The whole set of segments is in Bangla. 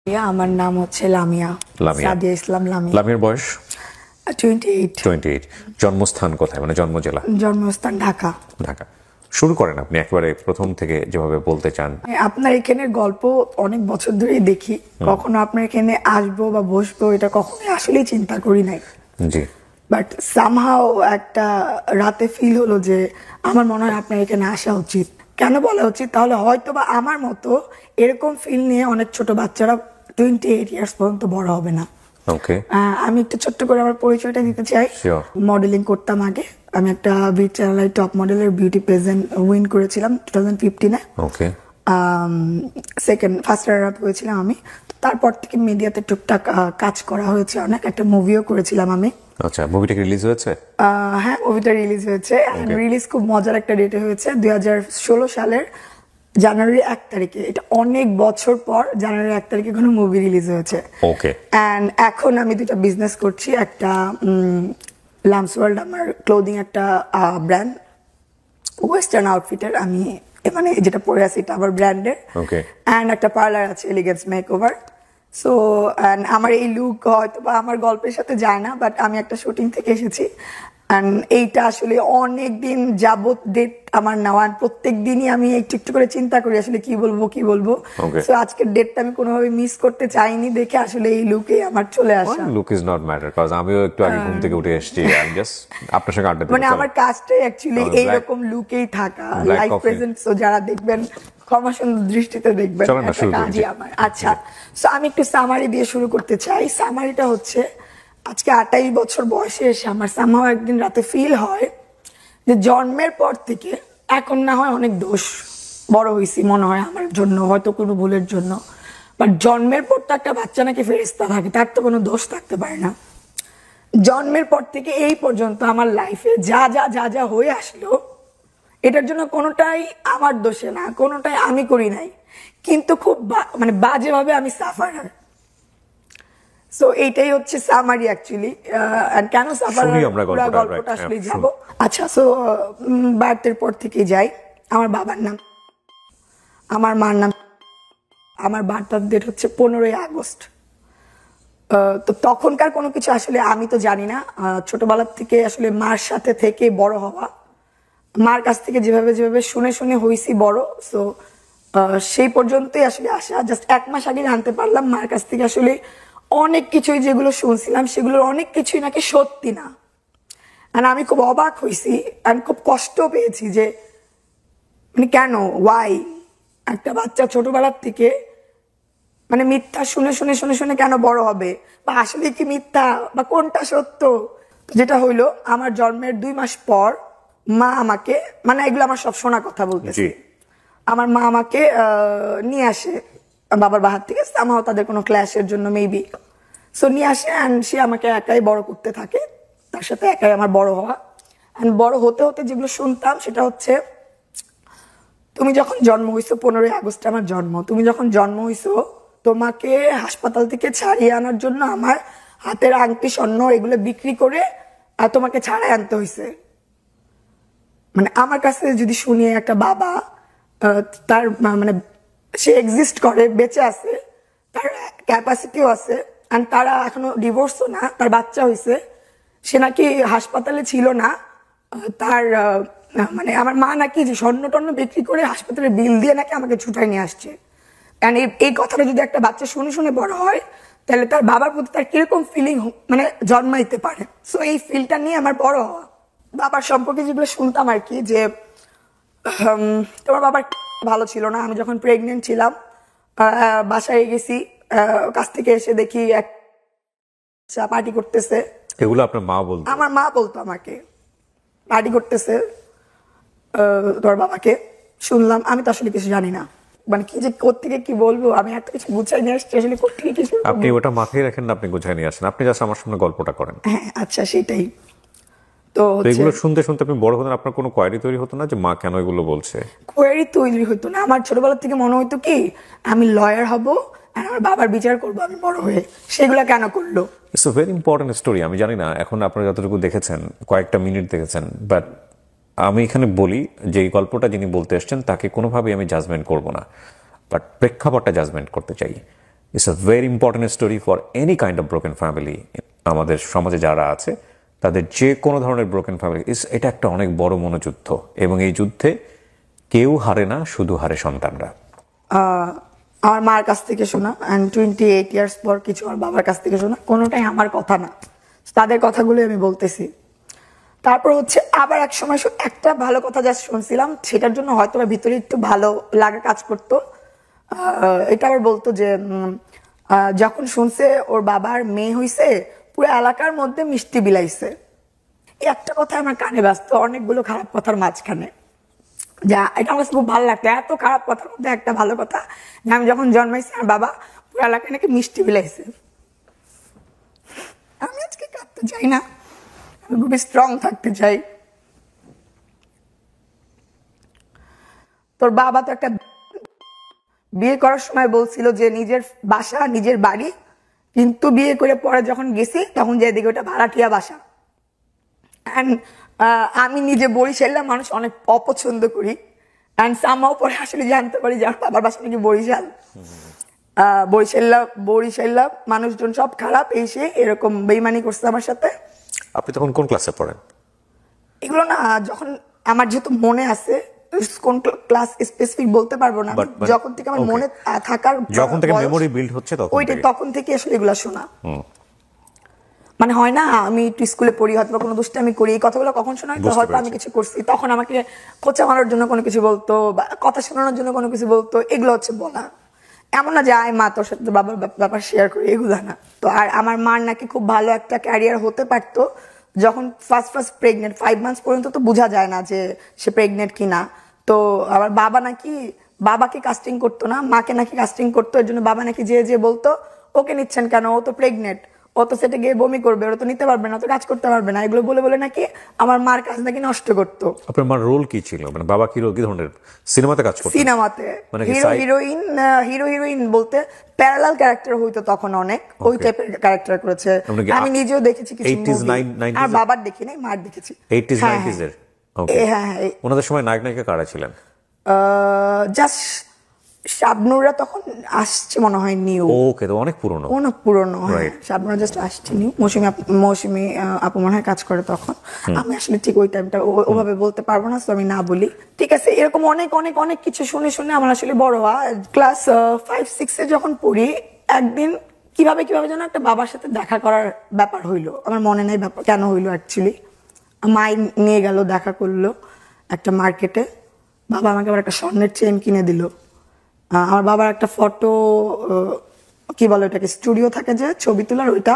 আমার নাম হচ্ছে লামিয়া লামিয়া। সাদিয়া ইসলাম লামিয়া। লামিয়ার বয়স 28। জন্মস্থান কোথায়, মানে জন্ম জেলা? জন্মস্থান ঢাকা। ঢাকা। শুরু করেন আপনি একেবারে প্রথম থেকে যেভাবে বলতে চান। আপনার এখানের গল্প অনেক বছর ধরেই দেখি, কখনো আপনার এখানে আসবো বা বসবো এটা কখনোই আসলেই চিন্তা করি নাই। জি। বাট সামহাও একটা রাতে ফিল হলো যে আমার মনে হয় আপনার এখানে আসা উচিত। কেন বলা উচিত? তাহলে হয়তো বা আমার মতো এরকম ফিল নিয়ে অনেক ছোট বাচ্চারা 28 ইয়ার্স পর্যন্ত বড় হবে না। ওকে। আমি একটু ছোট্ট করে আমার পরিচয়টা দিতে চাই। মডেলিং করতাম আগে। আমি একটা বিট চ্যানেল টপ মডেলের বিউটি প্রেজেন্ট উইন করেছিলাম 2015-এ। ওকে। ফার্স্ট রানার আপ হয়েছিলাম আমি। তারপর থেকে মিডিয়াতে টুকটাক কাজ করা হয়েছে, অনেক একটা মুভিও করেছিলাম আমি। আচ্ছা, মুভিটা কি রিলিজ হয়েছে? হ্যাঁ, মুভিটা রিলিজ হয়েছে। রিলিজ খুব মজার একটা ডেটে হয়েছে, 2016 সালের জানুয়ারি 1 তারিখে। এটা অনেক বছর পর জানুয়ারি 1 তারিখে কোনো মুভি রিলিজ হয়েছে। ওকে। এন্ড এখন আমি দুটো বিজনেস করছি। একটা লামস ওয়ার্ল্ড, আমার ক্লোদিং একটা ব্র্যান্ড, ওয়েস্টার্ন আউটফিটের। আমি মানে যেটা পরে আছি এটা আমার ব্র্যান্ডের। ওকে। এন্ড একটা পার্লার আছে, এলিগেন্স মেকওভার। সো আমার এই লুক হয়তো বা আমার গল্পের সাথে যায় না, বাট আমি একটা শুটিং থেকে এসেছি। এইটা আসলে অনেক দিন যাবত ডেট আমার নেওয়া, প্রত্যেক দিনই আমি একটু একটু করে চিন্তা করি আসলে কি বলবো। সো আজকের ডেটটা আমি কোনোভাবে মিস করতে চাইনি দেখে আসলে এই লুকে আমার চলে আসা। লুক ইজ নট ম্যাটার, কারণ আমিও একটু আগে ঘুম থেকে উঠে এসেছি। আমি জাস্ট আপনার সঙ্গে আড্ডা দিতে, মানে আমার কাজটাই অ্যাকচুয়ালি এইরকম লুকেই থাকা, লাইভ প্রেজেন্ট। সো যারা দেখবেন ক্ষমা সুন্দর দৃষ্টিতে দেখবেন, একটা কাজই আমার। আচ্ছা, সো আমি একটু সামারি দিয়ে শুরু করতে চাই। সামারিটা হচ্ছে, আজকে 28 বছর বয়সে এসে আমার সামহাও একদিন রাতে ফিল হয় যে জন্মের পর থেকে এখন না হয় অনেক দোষ, বড় হয়েছি মনে হয় আমার জন্য, হয়তো কোনো ভুলের জন্য, বাট জন্মের পর তো একটা বাচ্চা নাকি ফেরেশতা থাকে, তার তো কোনো দোষ থাকতে পারে না। জন্মের পর থেকে এই পর্যন্ত আমার লাইফে যা যা যা যা হয়ে আসলো, এটার জন্য কোনোটাই আমার দোষে না, কোনোটাই আমি করি নাই, কিন্তু খুব মানে বাজেভাবে আমি সাফারার। সো এইটাই হচ্ছে সামারি অ্যাকচুয়ালি। কেন সাফারার পুরো গল্পটা আসলে যাব। আচ্ছা, সো বার্থের পর থেকে যাই। আমার বাবার নাম, আমার মার নাম, আমার বার্থ ডেট হচ্ছে 15ই আগস্ট। তো তখনকার কোনো কিছু আসলে আমি তো জানি না। ছোটবেলার থেকে আসলে মার সাথে থেকে বড় হওয়া, মার কাছ থেকে যেভাবে যেভাবে শুনে শুনে হয়েছি বড়। সো সেই পর্যন্তই আসলে আসা। জাস্ট 1 মাস আগে জানতে পারলাম মার কাছ থেকে আসলে অনেক কিছুই যেগুলো শুনছিলাম সেগুলোর অনেক কিছুই নাকি সত্যি না। আর আমি খুব অবাক হয়েছি, আমি খুব কষ্ট পেয়েছি যে মানে কেন, ওয়াই একটা বাচ্চা ছোটবেলার থেকে মানে মিথ্যা শুনে শুনে শুনে শুনে কেন বড় হবে, বা আসলে কি মিথ্যা বা কোনটা সত্য। যেটা হইলো, আমার জন্মের 2 মাস পর মা আমাকে, মানে এগুলো আমার সব শোনা কথা বলতেছি, আমার মা আমাকে নিয়ে আসে বাবার বাহার থেকে। সামহাও তাদের কোনো ক্ল্যাশের জন্য মেবি, সো নিয়ে আসে। অ্যান্ড সে আমাকে একাই বড় করতে থাকে, তার সাথে একাই আমার বড় হওয়া। অ্যান্ড বড় হতে হতে যেগুলো শুনতাম সেটা হচ্ছে, তুমি যখন জন্ম হইছো, 15ই আগস্টে আমার জন্ম, তুমি যখন জন্ম হইছো তোমাকে হাসপাতাল থেকে ছাড়িয়ে আনার জন্য আমার হাতের আংটি স্বর্ণ এগুলো বিক্রি করে তোমাকে ছাড়াই আনতে হয়েছে। মানে আমার কাছে যদি শুনি একটা বাবা, তার মানে সে এক্সিস্ট করে, বেঁচে আছে, তার ক্যাপাসিটিও আছে, আর তারা এখনো ডিভোর্সও না, তার বাচ্চা হয়েছে, সে নাকি হাসপাতালে ছিল না, তার মানে আমার মা নাকি স্বর্ণ টর্ণ বিক্রি করে হাসপাতালে বিল দিয়ে নাকি আমাকে ছুটাই নিয়ে আসছে। কারণ এই কথাটা যদি একটা বাচ্চা শুনে শুনে বড় হয়, তাহলে তার বাবার প্রতি তার কিরকম ফিলিং মানে জন্মাইতে পারে। সো এই ফিলটা নিয়ে আমার বড় হওয়া। বাবার সম্পর্কে যেগুলো শুনতাম আর কি, যে তোমার বাবার ভালো ছিল না। আমি যখন প্রেগনেন্ট ছিলাম, বাসায় গেছি, কাছ থেকে এসে দেখি এক পার্টি করতেছে। এগুলো আপনার মা বলতো? আমার মা বলতো আমাকে পার্টি করতেছে তোমার বাবাকে। শুনলাম, আমি তো আসলে কিছু জানি না, মানে কি যে কোত্থেকে কি বলবো, আমি এত কিছু গুছাই নিয়ে আসছি আসলে কোত্থেকে কিছু। আপনি ওটা মাথায় রাখেন না, আপনি গুছাই নিয়ে আসেন, আপনি জাস্ট আমার সামনে গল্পটা করেন। হ্যাঁ, আচ্ছা, সেটাই তো। এগুলো শুনতে শুনতে আপনি বড় হতেন, আপনার কোনো কোয়ারি তৈরি হতো না যে মা কেন এগুলো বলছে? কোয়ারি তৈরি হতো না। আমার ছোটবেলা থেকে মনে হতো কি আমি লয়ার হব আর আমার বাবার বিচার করবো আমি বড় হয়ে, সেগুলো কেন করলো। It's a very important story. আমি জানি না এখন আপনারা যতটুকু দেখেছেন, কয়েকটা মিনিট দেখেছেন, বাট আমি এখানে বলি যে এই গল্পটা যিনি বলতে এসছেন তাকে কোনোভাবেই আমি জাজমেন্ট করব না, বাট প্রেক্ষাপটটা জাজমেন্ট করতে চাই। It's a very important story for any kind of broken family. আমাদের সমাজে যারা আছে তাদের যে কোনো ধরনের ব্রোকেন ফ্যামিলি, এটা একটা অনেক বড় মনোযুদ্ধ, এবং এই যুদ্ধে কেউ হারে না, শুধু হারে সন্তানরা। আমার মার কাছ থেকে শোনা, অ্যান্ড 28 ইয়ার্স পর কিছু আমার বাবার কাছ থেকে শোনা, কোনোটাই আমার কথা না, তাদের কথাগুলো আমি বলতেছি। তারপর হচ্ছে আবার এক সময় একটা ভালো কথা যা শুনছিলাম, সেটার জন্য হয়তো বা ভিতরে একটু ভালো লাগা কাজ করতো। এটা আবার বলতো যে যখন শুনছে ওর বাবার মেয়ে হইছে, পুরো এলাকার মধ্যে মিষ্টি বিলাইছে। এই একটা কথা আমার কানে বাজতো অনেকগুলো খারাপ কথার মাঝখানে, যা এটা আমার খুব ভালো লাগতো। এত খারাপ কথার মধ্যে একটা ভালো কথা, যে আমি যখন জন্মাইছি আমার বাবা পুরো এলাকায় নাকি মিষ্টি বিলাইছে। আমি আজকে কাঁদতে চাই না, আমি খুবই স্ট্রং থাকতে চাই। তোর বাবা তো একটা বিয়ে করার সময় বলছিল যে নিজের বাসা নিজের বাড়ি, কিন্তু বিয়ে করে পরে যখন গেছি তখন যে দিকে ওটা ভাড়াটিয়া বাসা। অ্যান্ড আমি নিজে বরিশাল মানুষ অনেক অপছন্দ করি, অ্যান্ড সামহাও পরে আসলে জানতে পারি যে আমার বাবার বাসা নাকি বরিশাল। বরিশাল মানুষজন সব খারাপ, এসে এরকম বেইমানি করছে আমার সাথে। আপনি তখন কোন ক্লাসে পড়েন? এগুলো না, যখন আমার যেহেতু মনে আছে, কোন ক্লাস স্পেসিফিক বলতে পারবো না, যখন থেকে আমার মনে থাকার, যখন থেকে মেমোরি বিল্ড হচ্ছে তখন থেকে আসলে এগুলা শোনা। মানে হয় না, আমি একটু স্কুলে পড়ি, হয়তো কোনো দুষ্টামি করি, এই কথাগুলো কখন শোনা, হয়তো আমি কিছু করছি, তখন আমাকে খোঁচা মারার জন্য কোনো কিছু বলতো, বা কথা শোনানোর জন্য কোনো কিছু বলতো, এগুলো হচ্ছে বলা। এমন না যে আয় মা তোর সাথে বাবার ব্যাপার শেয়ার করি, এগুলো না। তো আর আমার মার নাকি খুব ভালো একটা ক্যারিয়ার হতে পারতো, যখন ফার্স্ট প্রেগনেন্ট 5 মান্থস পর্যন্ত তো বোঝা যায় না যে সে প্রেগনেন্ট কিনা। তো আমার বাবা নাকি বাবাকে কাস্টিং করতো না, মাকে নাকি কাস্টিং করতো। এর জন্য বাবা নাকি যে বলতো ওকে নিচ্ছেন কেন, ও তো প্রেগনেন্ট, ও তো সেটা গিয়ে বমি করবে, ওরা তো নিতে পারবে না, তো কাজ করতে পারবে না, এগুলো বলে বলে নাকি আমার মার কাজ নাকি নষ্ট করতো। আপনার মার রোল কি ছিল? মানে বাবা কি রোল, কি ধরনের সিনেমাতে কাজ করতো? সিনেমাতে হিরো হিরোইন বলতে প্যারালাল ক্যারেক্টার হইতো তখন অনেক, ওই টাইপের ক্যারেক্টার করেছে। আমি নিজেও দেখেছি কিছু মুভি, আর বাবার দেখি নাই, মার দেখেছি। 80s 90s এর? হ্যাঁ, ওনাদের সময় নায়ক নায়িকা কারা ছিলেন? জাস্ট শাবনুরা তখন আসছে মনে হয় নিউ। ওকে, তো অনেক পুরনো শাবনুরা জাস্ট আসছে নিউ। মৌসুমী আপু মনে হয় কাজ করে তখন। আমি আসলে ঠিক ওই টাইমটা ওভাবে বলতে পারবো না, তো আমি না বলি। ঠিক আছে, এরকম অনেক অনেক অনেক কিছু শুনে শুনে আমার আসলে বড় হওয়া। ক্লাস 5-6 এ যখন পড়ি, একদিন কিভাবে যেন একটা বাবার সাথে দেখা করার ব্যাপার হইলো, আমার মনে নাই ব্যাপার কেন হইলো অ্যাকচুয়ালি। মাই নিয়ে গেল, দেখা করলো একটা মার্কেটে। বাবা আমাকে আবার একটা স্বর্ণের চেন কিনে দিল। আমার বাবার একটা ফটো, কি বলে ওটাকে, স্টুডিও থাকে যে ছবি তোলার, ওইটা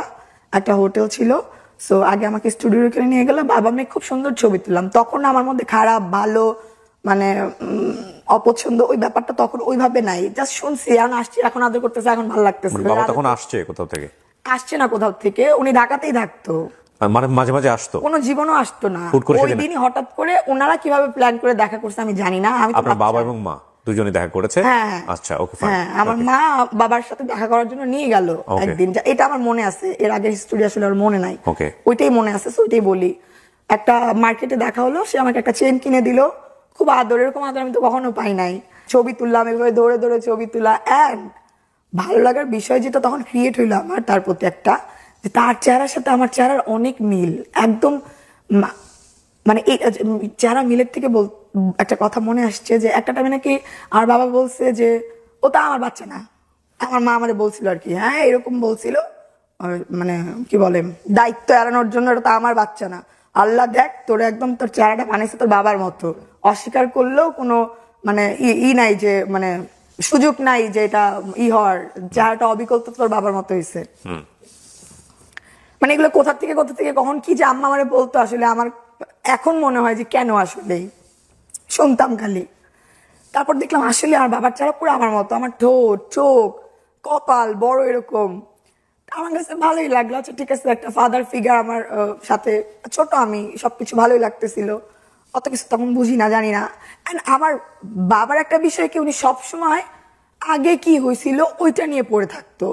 একটা হোটেল ছিল। সো আগে আমাকে স্টুডিও করে নিয়ে গেল, বাবা মেয়ে খুব সুন্দর ছবি তুললাম। তখন আমার মধ্যে খারাপ ভালো মানে অপছন্দ ওই ব্যাপারটা তখন ওইভাবে নাই, জাস্ট শুনছি, এখন আসছি, এখন আদর করতেছে, এখন ভালো লাগতেছে। বাবা তখন আসছে কোথাও থেকে? আসছে না কোথাও থেকে, উনি ঢাকাতেই থাকতো, মানে মাঝে মাঝে আসতো, কোনো জীবনও আসতো না। ওই দিনই হঠাৎ করে ওনারা কিভাবে প্ল্যান করে দেখা করছে আমি জানি না। আমি আপনার বাবা এবং মা দুজনে দেখা করেছে? আচ্ছা, ওকে, ফাইন। হ্যাঁ, আমার মা বাবার সাথে দেখা করার জন্য নিয়ে গেল একদিন, এটা আমার মনে আছে। এর আগের হিস্টোরি আসলে আমার মনে নাই, ওইটাই মনে আছে, ওইটাই বলি। একটা মার্কেটে দেখা হলো, সে আমাকে একটা চেন কিনে দিল, খুব আদর, এরকম আদর আমি তো কখনো পাই নাই। ছবি তুললাম, এভাবে দৌড়ে দৌড়ে ছবি তোলা। অ্যান্ড ভালো লাগার বিষয় যেটা তখন ক্রিয়েট হইলো আমার তার প্রতি একটা, যে তার চেহারার সাথে আমার চেহারার অনেক মিল, একদম মানে এই চেহারা মিলের থেকে একটা কথা মনে আসছে, যে একটা টাইমে নাকি আমার বাবা বলছে যে ও তা আমার বাচ্চা না, আমার মা আমাদের বলছিল আর কি, হ্যাঁ এরকম বলছিল, মানে কি বলে দায়িত্ব এড়ানোর জন্য, এটা তো আমার বাচ্চা না, আল্লাহ দেখ তোর একদম তোর চেহারাটা বানিয়েছে তোর বাবার মতো। অস্বীকার করলেও কোনো মানে নাই, যে মানে সুযোগ নাই যে এটা হওয়ার, চেহারাটা অবিকল্প তোর বাবার মতো হয়েছে। মানে এগুলো কোথা থেকে কখন কি যে আম্মা আমারে বলতো, আসলে আমার এখন মনে হয় যে কেন আসলেই শুনতাম খালি। তারপর দেখলাম আসলে আমার বাবার চেহারা পুরো আমার মতো, আমার ঠোঁট, চোখ, কপাল বড় এরকম। আমার কাছে ভালোই লাগলো। আচ্ছা ঠিক আছে, একটা ফাদার ফিগার আমার সাথে, ছোট আমি, সবকিছু ভালোই লাগতেছিল, অত কিছু তখন বুঝি না, জানি না। এন্ড আমার বাবার একটা বিষয় কি, উনি সবসময় আগে কি হয়েছিল ওইটা নিয়ে পড়ে থাকতো।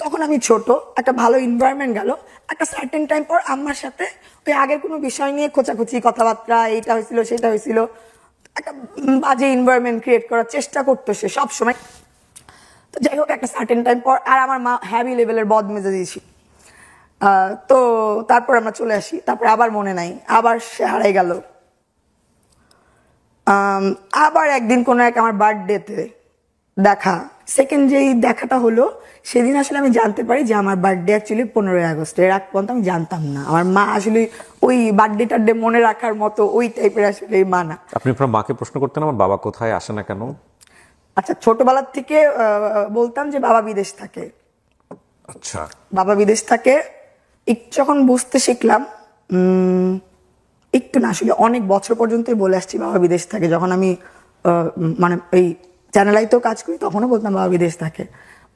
তখন আমি ছোট, একটা ভালো এনভায়রনমেন্ট গেল, একটা সার্টেন টাইম পর আমার সাথে ওই আগের কোনো বিষয় নিয়ে খোঁচাখুচি কথাবার্তা, এইটা হয়েছিল সেটা হয়েছিল, একটা বাজে এনভায়রনমেন্ট ক্রিয়েট করার চেষ্টা করতো সে সবসময়। তো যাই হোক একটা সার্টেন টাইম পর, আর আমার মা হ্যাভি লেভেলের বদমেজাজি ছিল। তো তারপর আমরা চলে আসি, তারপর আবার মনে নাই, আবার সে হারাই গেল। আবার একদিন কোনো এক আমার বার্থডেতে দেখা, সেকেন্ড যেই দেখাটা হলো সেদিন আসলে আমি জানতে পারি যে আমার বার্থডে অ্যাকচুয়ালি 15ই আগস্ট। এর আগ পর্যন্ত আমি জানতাম না। আমার মা আসলে ওই বার্থডে টার্থডে মনে রাখার মতো ওই টাইপের আসলে মা না। আপনি আপনার মাকে প্রশ্ন করতেন আমার বাবা কোথায়, আসে না কেন? আচ্ছা, ছোটবেলার থেকে বলতাম যে বাবা বিদেশ থাকে। আচ্ছা, বাবা বিদেশ থাকে। একটু যখন বুঝতে শিখলাম, একটু না আসলে অনেক বছর পর্যন্তই বলে আসছি বাবা বিদেশ থাকে। যখন আমি মানে এই চ্যানেলাইতেও কাজ করি তখনও বলতাম বাবা বিদেশ থাকে।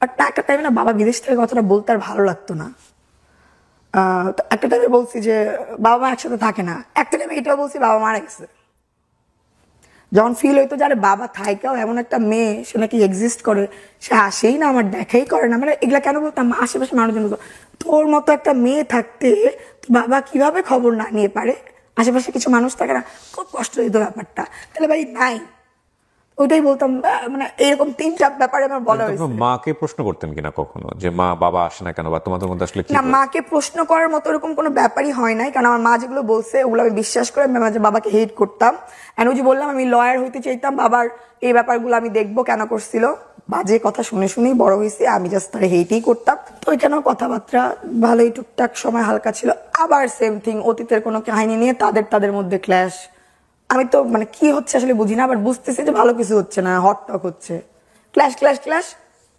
বাট একটা টাইমে না বাবা বিদেশ থেকে কথাটা বলতে আর ভালো লাগতো না। তো একটা টাইমে বলছি যে বাবা মা একসাথে থাকে না, একটা টাইমে এটাও বলছি বাবা মারা গেছে। যখন ফিল হইতো যে আরে বাবা থাইকাও এমন একটা মেয়ে সে নাকি এক্সিস্ট করে, সে আসেই না, আমার দেখাই করে না, মানে এগুলা কেন বলতাম, আশেপাশে মানুষজন বলতো তোর মতো একটা মেয়ে থাকতে তো বাবা কিভাবে খবর না নিয়ে পারে, আশেপাশে কিছু মানুষ থাকে না, খুব কষ্ট দিত ব্যাপারটা। তাহলে ভাই নাই, ওইটাই বলতাম। মানে এরকম 3টা ব্যাপারে আমার বলা হয়েছে। মাকে প্রশ্ন করতেন কিনা কখনো যে মা বাবা আসে না কেন, বা তোমাদের মধ্যে আসলে কি? না, মাকে প্রশ্ন করার মতো এরকম কোনো ব্যাপারই হয় নাই, কারণ আমার মা যেগুলো বলছে ওগুলো আমি বিশ্বাস করে আমি মাঝে বাবাকে হেট করতাম। এন্ড ওই যে বললাম আমি লয়ার হইতে চাইতাম, বাবার এই ব্যাপারগুলো আমি দেখবো কেন করছিল, বাজে কথা শুনে শুনেই বড় হয়েছে, আমি জাস্ট তার হেটই করতাম। তো ওইখানেও কথাবার্তা ভালোই টুকটাক সময় হালকা ছিল। আবার সেম থিং, অতীতের কোনো কাহিনী নিয়ে তাদের মধ্যে ক্ল্যাশ। আমি তো মানে কি হচ্ছে আসলে বুঝি না, আবার বুঝতেছি যে ভালো কিছু হচ্ছে না, হট টক হচ্ছে, ক্ল্যাশ ক্ল্যাশ ক্ল্যাশ,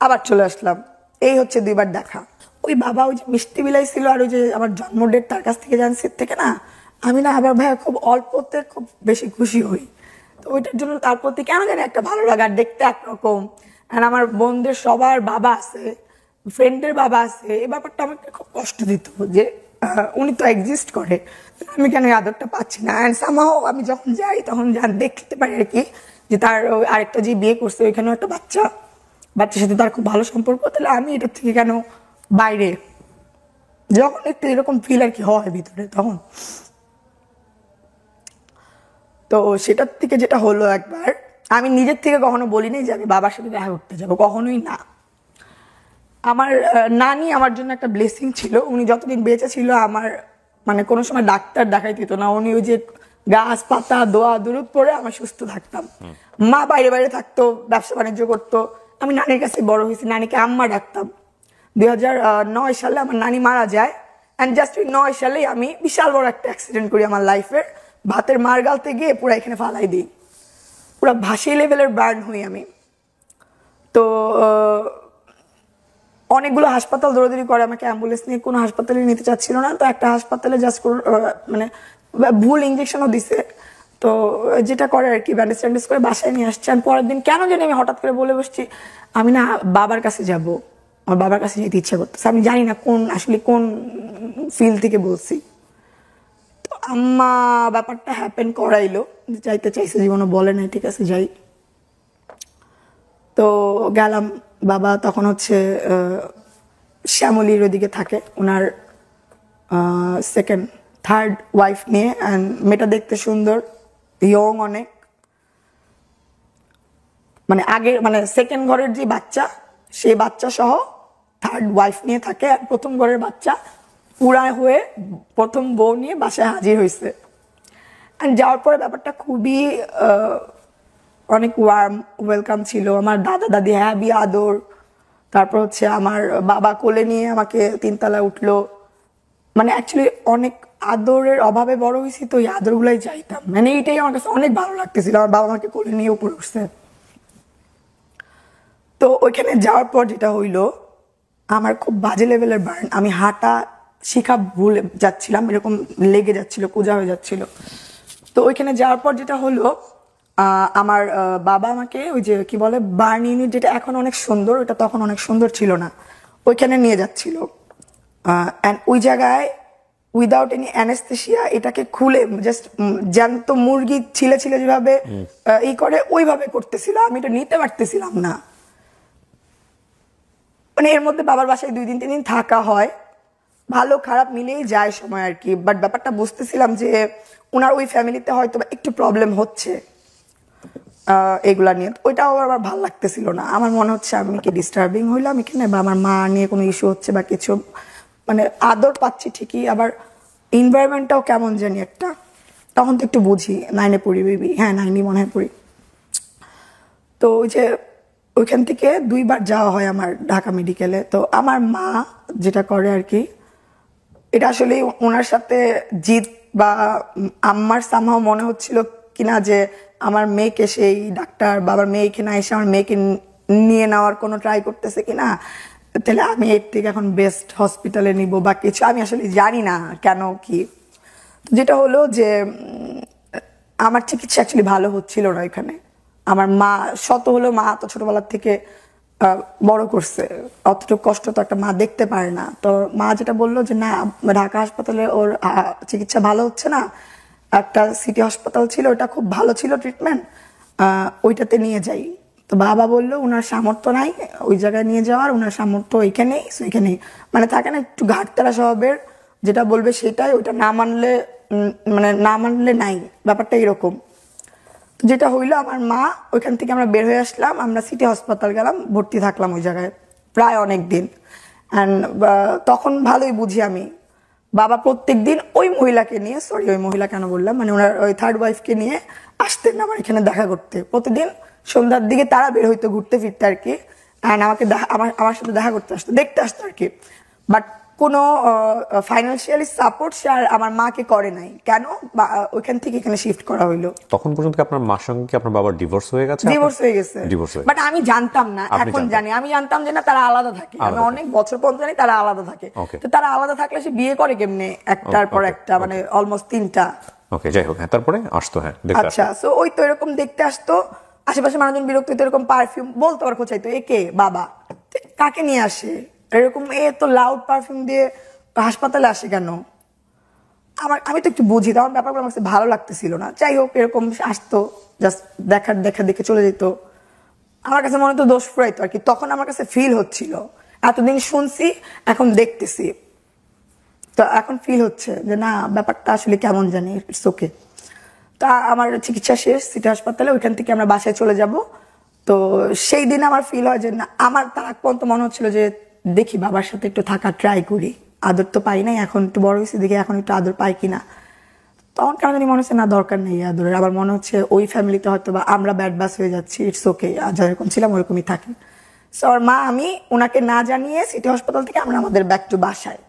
আবার চলে আসলাম। এই হচ্ছে 2বার দেখা। ওই বাবা ওই যে মিষ্টি বিলাই ছিল, আর ওই যে আমার জন্ম ডেট তার কাছ থেকে জানছি থেকে না, আমি না আবার ভাইয়া খুব অল্পতে খুব বেশি খুশি হই। তো ওইটার জন্য তার প্রতি কেন জানি একটা ভালো লাগার, দেখতে একরকম। আর আমার বোনদের সবার বাবা আছে, ফ্রেন্ডের বাবা আছে, এই ব্যাপারটা আমাকে খুব কষ্ট দিত যে উনি তো এক্সিস্ট করে, আমি কেন এই আদরটা পাচ্ছি না। অ্যান্ড সামহাও আমি যখন যাই তখন দেখতে পারি আর কি যে তার আরেকটা যে বিয়ে করছে ওইখানেও একটা বাচ্চার সাথে তার খুব ভালো সম্পর্ক, তাহলে আমি এটার থেকে কেন বাইরে, যখন একটু এরকম ফিল আর কি হয় ভিতরে তখন। তো সেটার থেকে যেটা হলো, একবার আমি নিজের থেকে কখনো বলিনি যে আমি বাবার সাথে দেখা করতে যাবো, কখনোই না। আমার নানি আমার জন্য একটা ব্লেসিং ছিল। উনি যতদিন বেঁচে ছিল আমার মানে কোনো সময় ডাক্তার দেখাইতে হতো না, উনি ওই যে গাছ পাতা দোয়া দুরুদ পরে আমার সুস্থ থাকতাম। মা বাইরে বাইরে থাকতো, ব্যবসা বাণিজ্য করতো, আমি নানির কাছে বড় হয়েছি, নানিকে আম্মা ডাকতাম। 2009 সালে আমার নানি মারা যায়। অ্যান্ড জাস্ট ওই 9 সালেই আমি বিশাল বড় একটা অ্যাক্সিডেন্ট করি আমার লাইফের। ভাতের মার গালতে গিয়ে পুরো এখানে ফালাই দিই, পুরো ভাসি লেভেলের বার্ন হই আমি। তো অনেকগুলো হাসপাতাল দৌড়াদৌড়ি করে, আমাকে অ্যাম্বুলেন্স নিয়ে কোনো হাসপাতালে নিতে চাচ্ছিল না। তো একটা হাসপাতালে জাস্ট মানে ভুল ইঞ্জেকশনও দিছে। তো যেটা করে আর কি, ব্যান্ডেজ ট্যান্ডেজ করে বাসায় নিয়ে আসছে। আর পরের দিন কেন জানি আমি হঠাৎ করে বলে বসছি আমি না বাবার কাছে যাব, আমার বাবার কাছে যেতে ইচ্ছা করতেছে। আমি জানি না আসলে কোন ফিল থেকে বলছি। তো আম্মা ব্যাপারটা হ্যাপেন করাইলো, যাইতে চাইছে, জীবনে বলে নাই, ঠিক আছে যাই। তো গেলাম। বাবা তখন হচ্ছে শ্যামলির ওদিকে থাকে, ওনার থার্ড ওয়াইফ নিয়ে। অ্যান্ড মেয়েটা দেখতে সুন্দর, ইয়ং অনেক, মানে আগের মানে সেকেন্ড ঘরের যে বাচ্চা সেই বাচ্চা সহ থার্ড ওয়াইফ নিয়ে থাকে। আর প্রথম ঘরের বাচ্চা পুরা হয়ে প্রথম বউ নিয়ে বাসায় হাজির হয়েছে। অ্যান্ড যাওয়ার পরে ব্যাপারটা খুবই অনেক ওয়ার্ম ওয়েলকাম ছিল। আমার দাদা দাদি হ্যাবি আদর, তারপর হচ্ছে আমার বাবা কোলে নিয়ে আমাকে 3 তলায় উঠলো। মানে অ্যাকচুয়ালি অনেক আদরের অভাবে বড় হয়েছি, তো এই আদরগুলাই চাইতাম। মানে এইটাই আমার কাছে অনেক ভালো লাগতেছিল, আমার বাবা আমাকে কোলে নিয়ে উপরে উঠছে। তো ওইখানে যাওয়ার পর যেটা হইলো, আমার খুব বাজে লেভেলের বার্ন। আমি হাঁটা শিখা ভুলে যাচ্ছিলাম, এরকম লেগে যাচ্ছিল, পূজা হয়ে যাচ্ছিল। তো ওইখানে যাওয়ার পর যেটা হলো, আমার বাবা আমাকে ওই যে কি বলে বার্ন ইউনিট, যেটা এখন অনেক সুন্দর, ওটা তখন অনেক সুন্দর ছিল না, ওইখানে নিয়ে যাচ্ছিল। অ্যান্ড ওই জায়গায় উইদাউট এনি অ্যানেস্থেশিয়া এটাকে খুলে জাস্ট জ্যান্ত মুরগি ছিলে যেভাবে এই করে ওইভাবে করতেছিল। আমি এটা নিতে পারতেছিলাম না। মানে এর মধ্যে বাবার বাসায় 2 দিন 3 দিন থাকা হয়, ভালো খারাপ মিলেই যায় সময় আর কি। বাট ব্যাপারটা বুঝতেছিলাম যে ওনার ওই ফ্যামিলিতে হয়তো একটু প্রবলেম হচ্ছে। এগুলা নিয়ে। ওইটাও আবার ভালো লাগতেছিল না, আমার মনে হচ্ছে আমি কি ডিস্টার্বিং হইলাম এখানে, বা আমার মা নিয়ে কোনো ইস্যু হচ্ছে বা কিছু, মানে আদর পাচ্ছি ঠিকই, আবার এনভায়রনমেন্টটাও কেমন জানি একটা। তখন তো একটু বুঝি, 9-এ পড়ি বেবি, হ্যাঁ 9-ই মনে হয় পড়ি। তো ওই যে ওইখান থেকে 2বার যাওয়া হয় আমার ঢাকা মেডিকেলে। তো আমার মা যেটা করে আর কি, এটা আসলে ওনার সাথে জিদ বা আম্মার সামহাও মনে হচ্ছিল কিনা যে আমার মেয়েকে সেই ডাক্তার, বাবার মেয়ে এখানে এসে আমার মেয়েকে নিয়ে নেওয়ার কোনো ট্রাই করতেছে কিনা, তাহলে আমি এর থেকে এখন বেস্ট হসপিটালে নিব বা কিছু, আমি আসলে জানি না কেন কি। যেটা হলো যে আমার চিকিৎসা অ্যাকচুয়ালি ভালো হচ্ছিল না এখানে। আমার মা শত হলো, মা তো ছোটবেলার থেকে বড় করছে, অতটুকু কষ্ট তো একটা মা দেখতে পারে না। তো মা যেটা বললো যে না, ঢাকা হাসপাতালে ওর চিকিৎসা ভালো হচ্ছে না, একটা সিটি হাসপাতাল ছিল, ওটা খুব ভালো ছিল ট্রিটমেন্ট, ওইটাতে নিয়ে যাই। তো বাবা বললো ওনার সামর্থ্য নাই ওই জায়গায় নিয়ে যাওয়ার, ওনার সামর্থ্য ওইখানেই সেইখানেই, মানে থাকে না একটু ঘাটতারা স্বভাবের, যেটা বলবে সেটাই, ওইটা না মানলে মানে না মানলে নাই, ব্যাপারটা এরকম। যেটা হইলো আমার মা ওইখান থেকে আমরা বের হয়ে আসলাম, আমরা সিটি হাসপাতাল গেলাম, ভর্তি থাকলাম ওই জায়গায় প্রায় অনেক দিন। অ্যান্ড তখন ভালোই বুঝি আমি, বাবা প্রত্যেক দিন ওই মহিলাকে নিয়ে, সরি ওই মহিলা কেন বললাম, মানে ওনার ওই থার্ড ওয়াইফকে নিয়ে আসতেন আমার এখানে দেখা করতে, প্রতিদিন সন্ধ্যার দিকে তারা বের হইতো ঘুরতে ফিরতে আর কি, অ্যান্ড আমাকে আমার সাথে দেখা করতে আসতো, দেখতে আসতো আর কি। বাট কোনো ফাইন্যান্সিয়ালি সাপোর্ট সে আর আমার মাকে করে নাই। কেন? ওইখান থেকে এখানে শিফট করা হইলো। তখন পর্যন্ত কি আপনার মার সঙ্গে কি আপনার বাবার ডিভোর্স হয়ে গেছে? ডিভোর্স হয়ে গেছে, বাট আমি জানতাম না, এখন জানি। আমি জানতাম যে না, তারা আলাদা থাকে, আমি অনেক বছর পর্যন্ত জানি তারা আলাদা থাকে। তো তারা আলাদা থাকলে সে বিয়ে করে কেমনে একটার পর একটা, মানে অলমোস্ট 3টা। ওকে, যাই হোক, হ্যাঁ তারপরে আসতো, হ্যাঁ দেখতে আচ্ছা, সো ওই তো এরকম দেখতে আসতো, আশেপাশে মানুষজন বিরক্ত হইতো, এরকম পারফিউম বলতো আর খোঁচাইতো, একে বাবা কাকে নিয়ে আসে এরকম, এ তো লাউড পারফিউম দিয়ে হাসপাতালে আসে কেন? আমি তো একটু বুঝি, তখন ব্যাপারগুলো আমার কাছে ভালো লাগতেছিল না। যাই হোক, এরকম আসতো, জাস্ট দেখা দেখে চলে যেত, আমার কাছে মনে হতো দোষ ফুরাইতো আর কি। তখন আমার কাছে ফিল হচ্ছিল, এতদিন শুনছি এখন দেখতেছি, তো এখন ফিল হচ্ছে যে না, ব্যাপারটা আসলে কেমন জানি, ইটস ওকে। তা আমার চিকিৎসা শেষ সিটি হাসপাতালে, ওইখান থেকে আমরা বাসায় চলে যাব। তো সেই দিন আমার ফিল হয় যে না, আমার তার আগ পর্যন্ত মনে হচ্ছিল যে দেখি বাবার সাথে একটু থাকা ট্রাই করি, আদর তো পাই নাই, এখন একটু বড় হয়েছে দেখি এখন একটু আদর পাই কিনা। তখন কেন জানি মনে হচ্ছে না, দরকার নেই আদরের। আবার মনে হচ্ছে ওই ফ্যামিলিতে হয়তো বা আমরা ব্যাড বাস হয়ে যাচ্ছি, ইটস ওকে, যেরকম ছিলাম ওরকমই থাকি। সো আমার মা, আমি ওনাকে না জানিয়ে সিটি হাসপাতাল থেকে আমরা আমাদের ব্যাক টু বাসায়,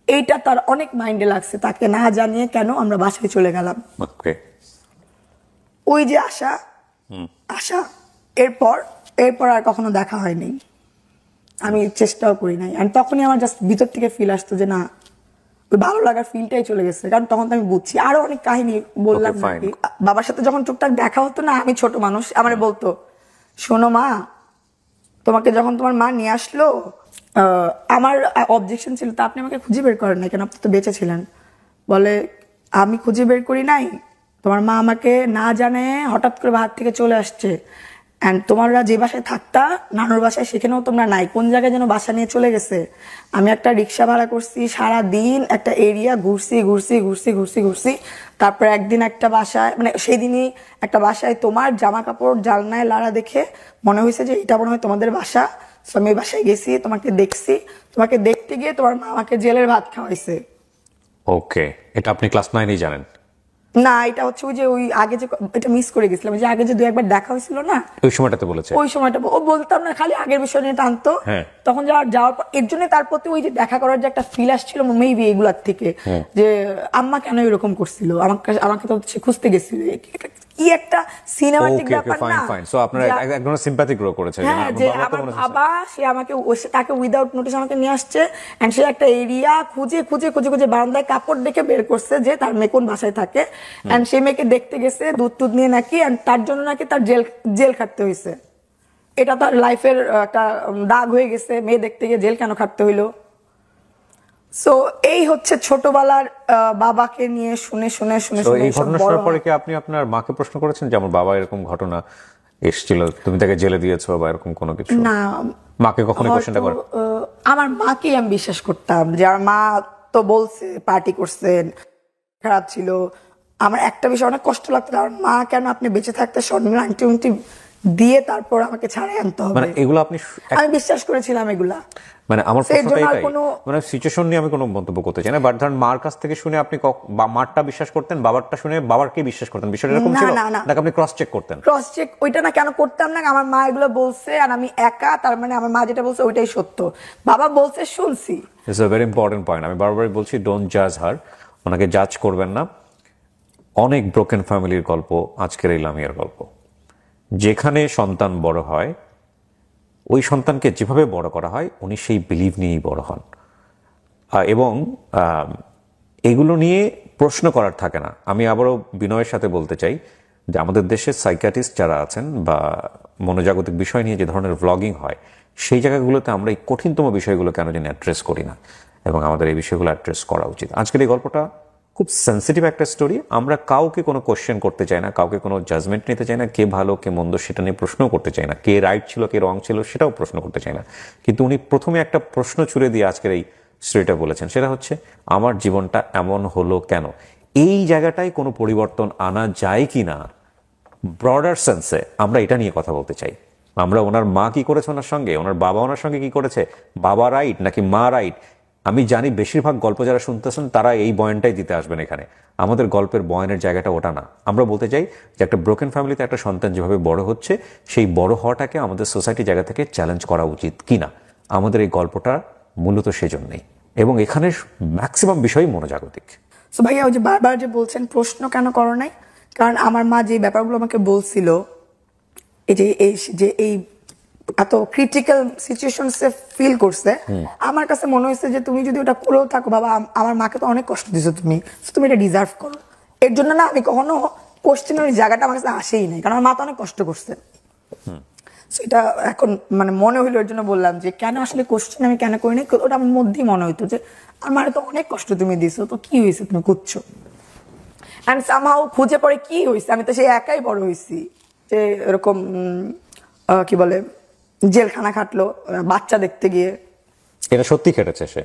এইটা তার অনেক মাইন্ডে লাগছে, তাকে না জানিয়ে কেন আমরা বাসায় চলে গেলাম। ওই যে আশা এরপর আর কখনো দেখা হয়নি, আমি চেষ্টাও করি নাই। আর তখনই আমার জাস্ট ভিতর থেকে ফিল আসতো যে না, ওই ভালো লাগার ফিলটাই চলে গেছে। কারণ তখন তো আমি বুঝছি, আরো অনেক কাহিনী বললাম নাকি। বাবার সাথে যখন টুকটাক দেখা হতো না, আমি ছোট মানুষ, আমার বলতো শোনো মা, তোমাকে যখন তোমার মা নিয়ে আসলো, আমার অবজেকশন ছিল তা আপনি আমাকে খুঁজে বের করেন না কেন, আপনি তো বেঁচে ছিলেন। বলে আমি খুঁজে বের করি নাই, তোমার মা আমাকে না জানে হঠাৎ করে বাহার থেকে চলে আসছে, অ্যান্ড তোমরা যে বাসায় থাকতা নানুর বাসায়, সেখানেও তোমরা নাই, কোন জায়গায় যেন বাসা নিয়ে চলে গেছে। আমি একটা রিক্সা ভাড়া করছি, সারা দিন একটা এরিয়া ঘুরছি। তারপর একদিন একটা বাসায়, মানে সেই দিনই একটা বাসায় তোমার জামা কাপড় জালনায় লাড়া দেখে মনে হয়েছে যে এটা মনে হয় তোমাদের বাসা। আমি বাসায় গেছি, তোমাকে দেখছি, তোমাকে দেখতে গিয়ে তোমার মা আমাকে জেলের ভাত খাওয়াইছে। ওকে, এটা আপনি ক্লাস 9-এই জানেন? না, এটা হচ্ছে ওই যে ওই আগে যে, এটা মিস করে গেছিলাম, যে আগে যে 2-একবার দেখা হয়েছিল না, ওই সময়টাতে বলেছে। ওই সময়টা ও বলতাম না, খালি আগের বিষয় নিয়ে টানতো। তখন যাওয়ার পর এর জন্য তার প্রতি ওই যে দেখা করার যে একটা ফিল আসছিল মেবি এগুলার থেকে, যে আম্মা কেন এরকম করছিল, আমাকে তো সে খুঁজতে গেছিল, কি একটা সিনেমাটিক ব্যাপার না। সো আপনারা এক ধরনের সিম্প্যাথি গ্রো করেছে, যে আমার বাবা সে আমাকে তাকে উইদাউট নোটিস আমাকে নিয়ে আসছে, এন্ড সে একটা এরিয়া খুঁজে বারান্দায় কাপড় দেখে বের করছে যে তার মেয়ে কোন বাসায় থাকে, এন্ড সেই মেয়েকে দেখতে গেছে দুধ নিয়ে নাকি, এন্ড তার জন্য নাকি তার জেল খাটতে হয়েছে। এটা তার লাইফের একটা দাগ হয়ে গেছে, মেয়ে দেখতে গিয়ে জেল কেন খাটতে হইলো। সো এই হচ্ছে ছোটবেলার বাবাকে নিয়ে শুনে এই ঘটনা শোনার পরে কি আপনি আপনার মাকে প্রশ্ন করেছেন যে আমার বাবা এরকম ঘটনা এসেছিল, তুমি তাকে জেলে দিয়েছো বা এরকম কোনো কিছু? না, মাকে কখনো কোশ্চেনটা করেন? আমার মাকেই আমি বিশ্বাস করতাম যে আমার মা তো বলছে পার্টি করছেন, খারাপ ছিল, আমার একটা বিষয় অনেক কষ্ট লাগতো, আমার মা কেন আপনি বেঁচে থাকতে স্বর্ণের আংটি উংটি দিয়ে তারপর আমাকে ছাড়াই আনতে হবে, মানে এগুলো আপনি আমি বিশ্বাস করেছিলাম এগুলা। মানে আমার প্রশ্নটা জন্য আর এটাই, কোনো- মানে সিচুয়েশন নিয়ে আমি কোনো মন্তব্য করতে চাই না, বাট ধরেন মার কাছ থেকে শুনে আপনি মারটা বিশ্বাস করতেন, বাবারটা শুনে বাবারকে বিশ্বাস করতেন, বিষয়টা এরকম ছিল নাকি আপনি ক্রস চেক করতেন? ক্রস চেক ওইটা না কেন করতাম না, আমার মা এগুলো বলছে আর আমি একা, তার মানে আমার মা যেটা বলছে ওইটাই সত্য, বাবা বলছে শুনছি। It's a very important point. আমি বারবারই বলছি, ডোন্ট জাজ হার, ওনাকে জাজ করবেন না। অনেক ব্রোকেন ফ্যামিলির গল্প আজকের এই লামিয়ার গল্প, যেখানে সন্তান বড় হয়, ওই সন্তানকে যেভাবে বড় করা হয় উনি সেই বিলিভ নিয়েই বড় হন, এবং এগুলো নিয়ে প্রশ্ন করার থাকে না। আমি আবারও বিনয়ের সাথে বলতে চাই যে আমাদের দেশে সাইকিয়াট্রিস্ট যারা আছেন বা মনোজাগতিক বিষয় নিয়ে যে ধরনের ভ্লগিং হয়, সেই জায়গাগুলোতে আমরা এই কঠিনতম বিষয়গুলো কেন জানি অ্যাড্রেস করি না, এবং আমাদের এই বিষয়গুলো অ্যাড্রেস করা উচিত। আজকের এই গল্পটা খুব সেন্সিটিভ একটা স্টোরি। আমরা কাউকে কোনো কোশ্চেন করতে চাই না, কাউকে কোনো জাজমেন্ট নিতে চাই না, কে ভালো কে মন্দ সেটা নিয়ে প্রশ্নও করতে চাই না, কে রাইট ছিল কে রং ছিল সেটাও প্রশ্ন করতে চাই না। কিন্তু উনি প্রথমে একটা প্রশ্ন ছুড়ে দিয়ে আজকের এই স্টোরিটা বলেছেন, সেটা হচ্ছে আমার জীবনটা এমন হলো কেন। এই জায়গাটায় কোনো পরিবর্তন আনা যায় কি না, ব্রডার সেন্সে আমরা এটা নিয়ে কথা বলতে চাই। আমরা ওনার মা কি করেছে ওনার সঙ্গে, ওনার বাবা ওনার সঙ্গে কি করেছে, বাবা রাইট নাকি মা রাইট, আমি জানি বেশিরভাগ গল্প যারা শুনতেছেন তারা এই বয়ানটাই দিতে আসবেন এখানে। আমাদের গল্পের বয়ানের জায়গাটা ওটা না। আমরা বলতে চাই যে একটা ব্রোকেন ফ্যামিলিতে একটা সন্তান যেভাবে বড় হচ্ছে, সেই বড় হওয়াটাকে আমাদের সোসাইটি জায়গা থেকে চ্যালেঞ্জ করা উচিত কিনা। আমাদের এই গল্পটা মূলত সেজন্যই, এবং এখানে ম্যাক্সিমাম বিষয়ই মনোজাগতিক। সো ভাইয়া ওই যে বারবার যে বলছেন প্রশ্ন কেন করো নাই, কারণ আমার মা যে ব্যাপারগুলো আমাকে বলছিল, এই এত ক্রিটিক্যাল সিচুয়েশনসে ফিল করছে, আমার কাছে মনে হয়েছে যে তুমি যদি ওটা করেও থাকো বাবা, আমার মাকে তো অনেক কষ্ট দিছো তুমি, তুমি এটা ডিজার্ভ করো। এর জন্য না আমি কখনো কোশ্চেনের জায়গাটা আমার কাছে আসেই নাই, কারণ আমার মা তো অনেক কষ্ট করছে। সেটা এখন মানে মনে হইলো, এর জন্য বললাম যে কেন আসলে কোশ্চেন আমি কেন করিনি, ওটা আমার মধ্যেই মনে হইতো যে আমার তো অনেক কষ্ট তুমি দিছো, তো কি হয়েছে তুমি করছো। অ্যান্ড সামহাও খুঁজে পড়ে কি হয়েছে, আমি তো সেই একাই বড় হয়েছি যে এরকম কি বলে জেলখানা খাটলো বাচ্চা দেখতে গিয়ে। এটা সত্যি খেটেছে সে?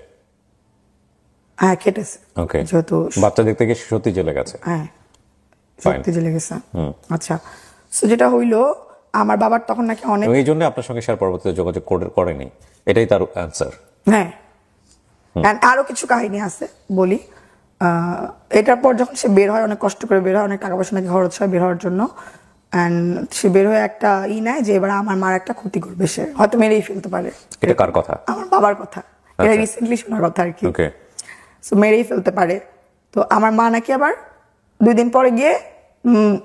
হ্যাঁ খেটেছে। ওকে, যেহেতু বাচ্চা দেখতে গিয়ে সত্যি জেলে গেছে? হ্যাঁ সত্যি জেলে গেছে। আচ্ছা, সো যেটা হইলো আমার বাবার তখন নাকি অনেক, এই জন্য আপনার সঙ্গে স্যার পরবর্তীতে যোগাযোগ করেনি, এটাই তার অ্যান্সার? হ্যাঁ, আরো কিছু কাহিনী আছে বলি। এটার পর যখন সে বের হয়, অনেক কষ্ট করে বের হয়, অনেক টাকা পয়সা নাকি খরচ হয় বের হওয়ার জন্য, অ্যান্ড সে বের হয়ে একটা নেয় যে এবার আমার মার একটা ক্ষতি করবে, সে হয়তো মেরেই ফেলতে পারে। এটা কার কথা? আমার বাবার কথা, এটা রিসেন্টলি শোনার কথা আর কি। ওকে, সো মেরেই ফেলতে পারে। তো আমার মা নাকি আবার 2 দিন পরে গিয়ে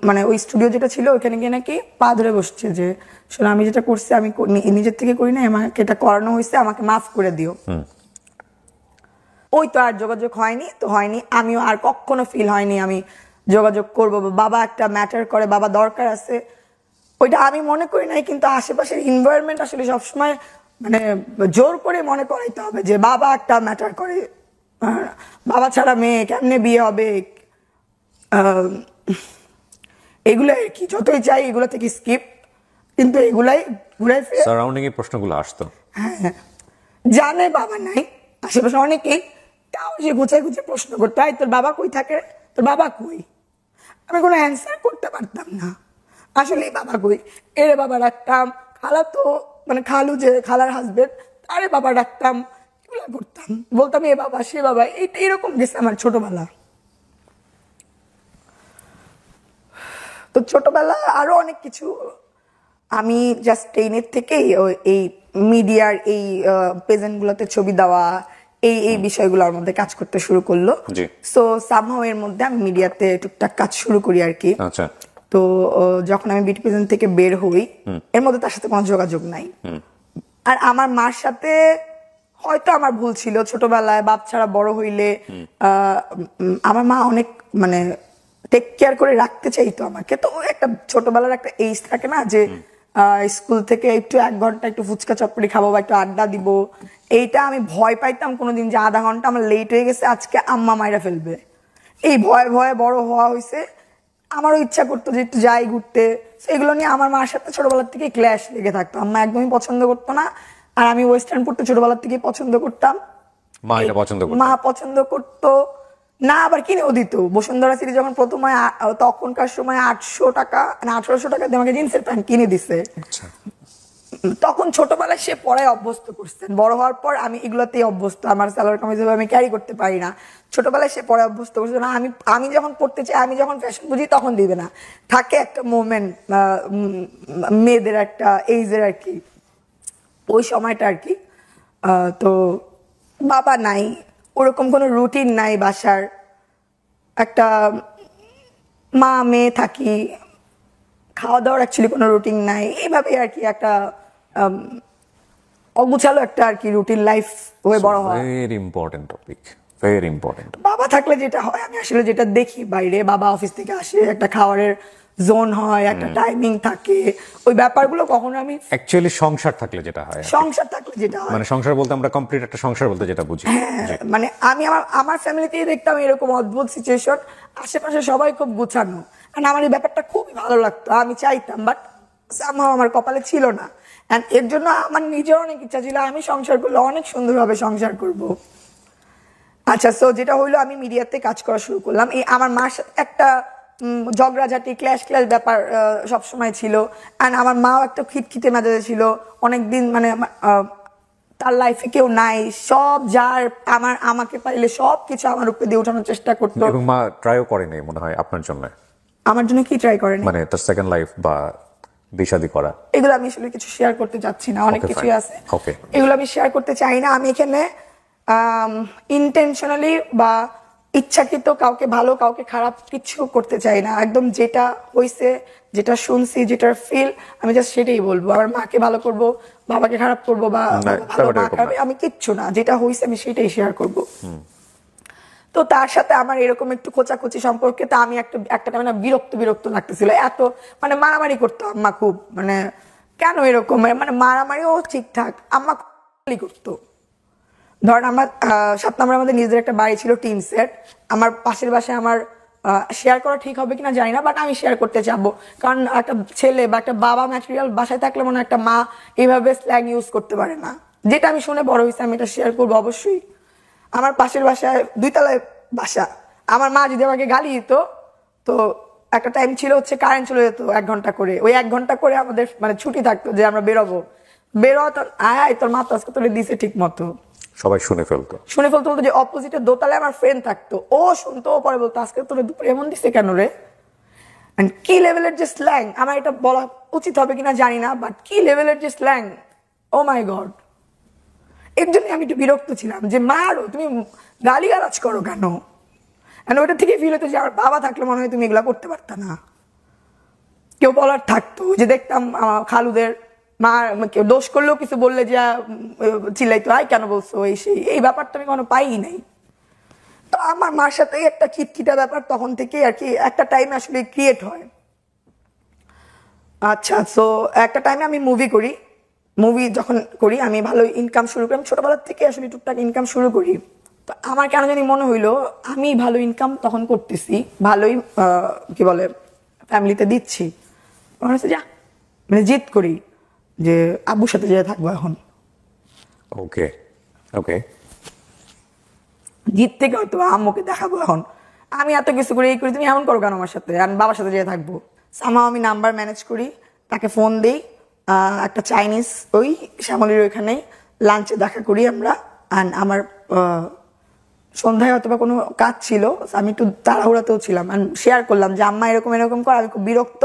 মানে ওই স্টুডিও যেটা ছিল ওইখানে গিয়ে নাকি পা ধরে বসছে যে শোনো আমি যেটা করছি আমি নিজের থেকে করি না, আমাকে এটা করানো হয়েছে, আমাকে মাফ করে দিও। ওই তো আর যোগাযোগ হয়নি, তো হয়নি, আমিও আর কখনো ফিল হয়নি আমি যোগাযোগ করবো, বাবা একটা ম্যাটার করে, বাবা দরকার আছে, ওইটা আমি মনে করি নাই। কিন্তু আশেপাশের এনভায়রনমেন্ট আসলে সবসময় মানে জোর করে মনে করাইতে হবে যে বাবা একটা ম্যাটার করে, বাবা ছাড়া মেয়ে কেমনে বিয়ে হবে, এগুলো আর কি। যতই চাই এগুলো থেকে স্কিপ, কিন্তু এগুলাই ঘুরাই ফিরে সারাউন্ডিং এর প্রশ্নগুলো আসতো। হ্যাঁ, জানে বাবা নাই আশেপাশে অনেকেই, তাও যে গুছাই গুছিয়ে প্রশ্ন করতে হয় তোর বাবা কই থাকে, তোর বাবা কই, আমি কোনো অ্যান্সার করতে পারতাম না আসলে বাবা কই। এরে বাবা রাখতাম, খালা তো মানে খালু যে খালার হাজবেন্ড তারে বাবা রাখতাম, এগুলো করতাম, বলতাম এ বাবা সে বাবা, এরকম গেছে আমার ছোটবেলা। তো ছোটবেলা আরো অনেক কিছু, আমি জাস্ট 10 থেকেই এই মিডিয়ার এই প্রেজেন্ট গুলোতে ছবি দেওয়া এই বিষয়গুলোর মধ্যে কাজ করতে শুরু করলো। সো সামহাও এর মধ্যে আমি মিডিয়াতে টুকটাক কাজ শুরু করি আর কি। আচ্ছা, তো যখন আমি বিউটি প্রেজেন্ট থেকে বের হই, এর মধ্যে তার সাথে কোনো যোগাযোগ নাই। আর আমার মার সাথে হয়তো আমার ভুল ছিল, ছোটবেলায় বাপ ছাড়া বড় হইলে আমার মা অনেক মানে টেক কেয়ার করে রাখতে চাইতো আমাকে। তো একটা ছোটবেলার একটা এইজ থাকে না যে স্কুল থেকে একটু 1 ঘন্টা একটু ফুচকা চটপটি খাবো বা একটু আড্ডা দিব, এইটা আমি ভয় পাইতাম কোনোদিন যে আধা ঘন্টা আমার লেট হয়ে গেছে আজকে আম্মা মাইরা ফেলবে, এই ভয়ে ভয়ে বড় হওয়া হয়েছে। আমারও ইচ্ছা করতো যে একটু যাই ঘুরতে, সেগুলো নিয়ে আমার মার সাথে ছোটবেলার থেকে ক্ল্যাশ লেগে থাকতো। আম্মা একদমই পছন্দ করতো না, আর আমি ওয়েস্টার্ন পড়তে ছোটবেলার থেকে পছন্দ করতাম, মা এটা পছন্দ করতো, মা পছন্দ করতো। না, আবার কিনেও দিত। বসুন্ধরা সিটি যখন প্রথম হয় তখনকার সময় 800 টাকা না 1800 টাকা দিয়ে আমাকে জিন্সের প্যান্ট কিনে দিছে। তখন ছোটবেলায় সে পড়ায় অভ্যস্ত করছেন, বড় হওয়ার পর আমি এগুলোতেই অভ্যস্ত, আমার সালোয়ার কামিজ আমি ক্যারি করতে পারি না। ছোটবেলায় সে পড়ায় অভ্যস্ত করছে না, আমি যখন পড়তে চাই, আমি যখন ফ্যাশন বুঝি তখন দিবে না। থাকে একটা মোমেন্ট, মেয়েদের একটা এইজের আর কি, ওই সময়টা আর কি। তো বাবা নাই, ওরকম কোনো রুটিন নাই বাসার, একটা মা মেয়ে থাকি, খাওয়া দাওয়ার অ্যাকচুয়ালি কোনো রুটিন নাই, এইভাবে আর কি একটা অগুছালো একটা আর কি রুটিন লাইফ হয়ে বড় হয়। Very important topic, very important. বাবা থাকলে যেটা হয়, আমি আসলে যেটা দেখি বাইরে, বাবা অফিস থেকে আসে, একটা খাবারের জোন হয়, একটা টাইমিং থাকে, ওই ব্যাপারগুলো কখনো আমি অ্যাকচুয়ালি সংসার থাকলে যেটা হয়, সংসার থাকলে যেটা হয়, মানে সংসার বলতে আমরা কমপ্লিট একটা সংসার বলতে যেটা বুঝি। মানে আমি আমার ফ্যামিলিতেই দেখতাম এরকম অদ্ভুত সিচুয়েশন, আশেপাশে সবাই খুব গুছানো, কারণ আমার এই ব্যাপারটা খুবই ভালো লাগতো, আমি চাইতাম, বাট সামহাও আমার কপালে ছিল না। এন্ড এর জন্য আমার নিজের অনেক ইচ্ছা ছিল আমি সংসার করলে অনেক সুন্দরভাবে সংসার করব। আচ্ছা, সো যেটা হইলো, আমি মিডিয়াতে কাজ করা শুরু করলাম। এই আমার মার সাথে একটা ঝগড়াঝাটি ক্ল্যাশ ব্যাপার সবসময় ছিল। অ্যান্ড আমার মাও একটা খিটখিটে মেজাজে ছিল অনেকদিন, মানে তার লাইফে কেউ নাই, সব যার আমাকে পাইলে সব কিছু আমার উপরে দিয়ে উঠানোর চেষ্টা করতো। এবং মা ট্রাইও করেনি মনে হয় আপনার জন্য। আমার জন্য কি ট্রাই করেনি? মানে তার সেকেন্ড লাইফ বা বিশাদি করা, এগুলো আমি আসলে কিছু শেয়ার করতে চাচ্ছি না, অনেক কিছুই আছে, এগুলো আমি শেয়ার করতে চাই না। আমি এখানে ইন্টেনশনালি বা ইচ্ছাকৃত কাউকে ভালো কাউকে খারাপ কিছু করতে চাই না, একদম যেটা হইছে, যেটা শুনছি, যেটার ফিল, আমি জাস্ট সেটাই বলবো। আমার মাকে ভালো করব, বাবাকে খারাপ করবো, বা আমি কিচ্ছু না, যেটা হইছে আমি সেটাই শেয়ার করব। তো তার সাথে আমার এরকম একটু খোঁচাখুচি সম্পর্কে তা আমি একটা টাইমে না বিরক্ত লাগতেছিল, এত মানে মারামারি করতো আম্মা খুব, মানে কেন এরকম, মানে মারামারিও ঠিকঠাক, আম্মা করতো। ধরেন আমার 7 নম্বরে আমাদের নিজের একটা বাড়ি ছিল, টিন সেট, আমার পাশের বাসায় আমার শেয়ার করা ঠিক হবে কিনা জানি না, বাট আমি শেয়ার করতে চাবো, কারণ একটা ছেলে বা একটা বাবা ম্যাটেরিয়াল বাসায় থাকলে মনে একটা মা এইভাবে স্ল্যাং ইউজ করতে পারে না, যেটা আমি শুনে বড় হয়েছি, আমি এটা শেয়ার করবো অবশ্যই। আমার পাশের বাসায় 2 তলায় বাসা, আমার মা যদি আমাকে গালি দিত, তো একটা টাইম ছিল হচ্ছে কারেন্ট চলে যেত 1 ঘন্টা করে, ওই 1 ঘন্টা করে আমাদের মানে ছুটি থাকতো যে আমরা বেরো তো আয় তোর মা তো আজকে তোলে দিছে ঠিক মতো, সবাই শুনে ফেলতো বলতো যে অপোজিটে দোতলায় আমার ফ্রেন্ড থাকতো, ও শুনতো, ও পরে বলতো আজকে তোরে দুপুরে এমন দিছে কেন রে। কি লেভেলের যে স্ল্যাং, আমার এটা বলা উচিত হবে কিনা জানি না, বাট কি লেভেলের যে স্ল্যাং, ও মাই গড। এর জন্য আমি একটু বিরক্ত ছিলাম যে মারো, তুমি গালিগালাজ করো কেন। ওইটা থেকে ফিল হতো যে আমার বাবা থাকলে মনে হয় তুমি এগুলা করতে পারতা না, কেউ বলার থাকতো, যে দেখতাম খালুদের মা কেউ দোষ করলেও কিছু বললে যে চিল্লাইতো, আয় কেন বলছো, এই ব্যাপারটা আমি কোনো পাই নাই। তো আমার মার সাথে একটা খিটখিটা ব্যাপার তখন থেকে আর কি একটা টাইমে আসলে ক্রিয়েট হয়। আচ্ছা, সো একটা টাইমে আমি মুভি যখন করি, আমি ভালো ইনকাম শুরু করি, আমি ছোটবেলার থেকে আসলে টুকটাক ইনকাম শুরু করি। তো আমার কেন জানি মনে হইলো আমি ভালো ইনকাম তখন করতেছি, ভালোই কি বলে ফ্যামিলিতে দিচ্ছি, মনে হচ্ছে যা মানে জিদ করি যে আব্বুর সাথে যেয়ে থাকবো এখন। ওকে ওকে, জিদ থেকে হয়তো আম্মুকে দেখাবো এখন, আমি এত কিছু করে এই করি, তুমি এমন করো কেন আমার সাথে, আমি বাবার সাথে যেয়ে থাকবো। সামহাও আমি নাম্বার ম্যানেজ করি, তাকে ফোন দিই, একটা চাইনিজ ওই শ্যামলির ওইখানেই লাঞ্চে দেখা করি আমরা। অ্যান্ড আমার সন্ধ্যায় অথবা কোনো কাজ ছিল, আমি একটু তাড়াহুড়াতেও ছিলাম, শেয়ার করলাম যে আম্মা এরকম এরকম কর, আমি খুব বিরক্ত,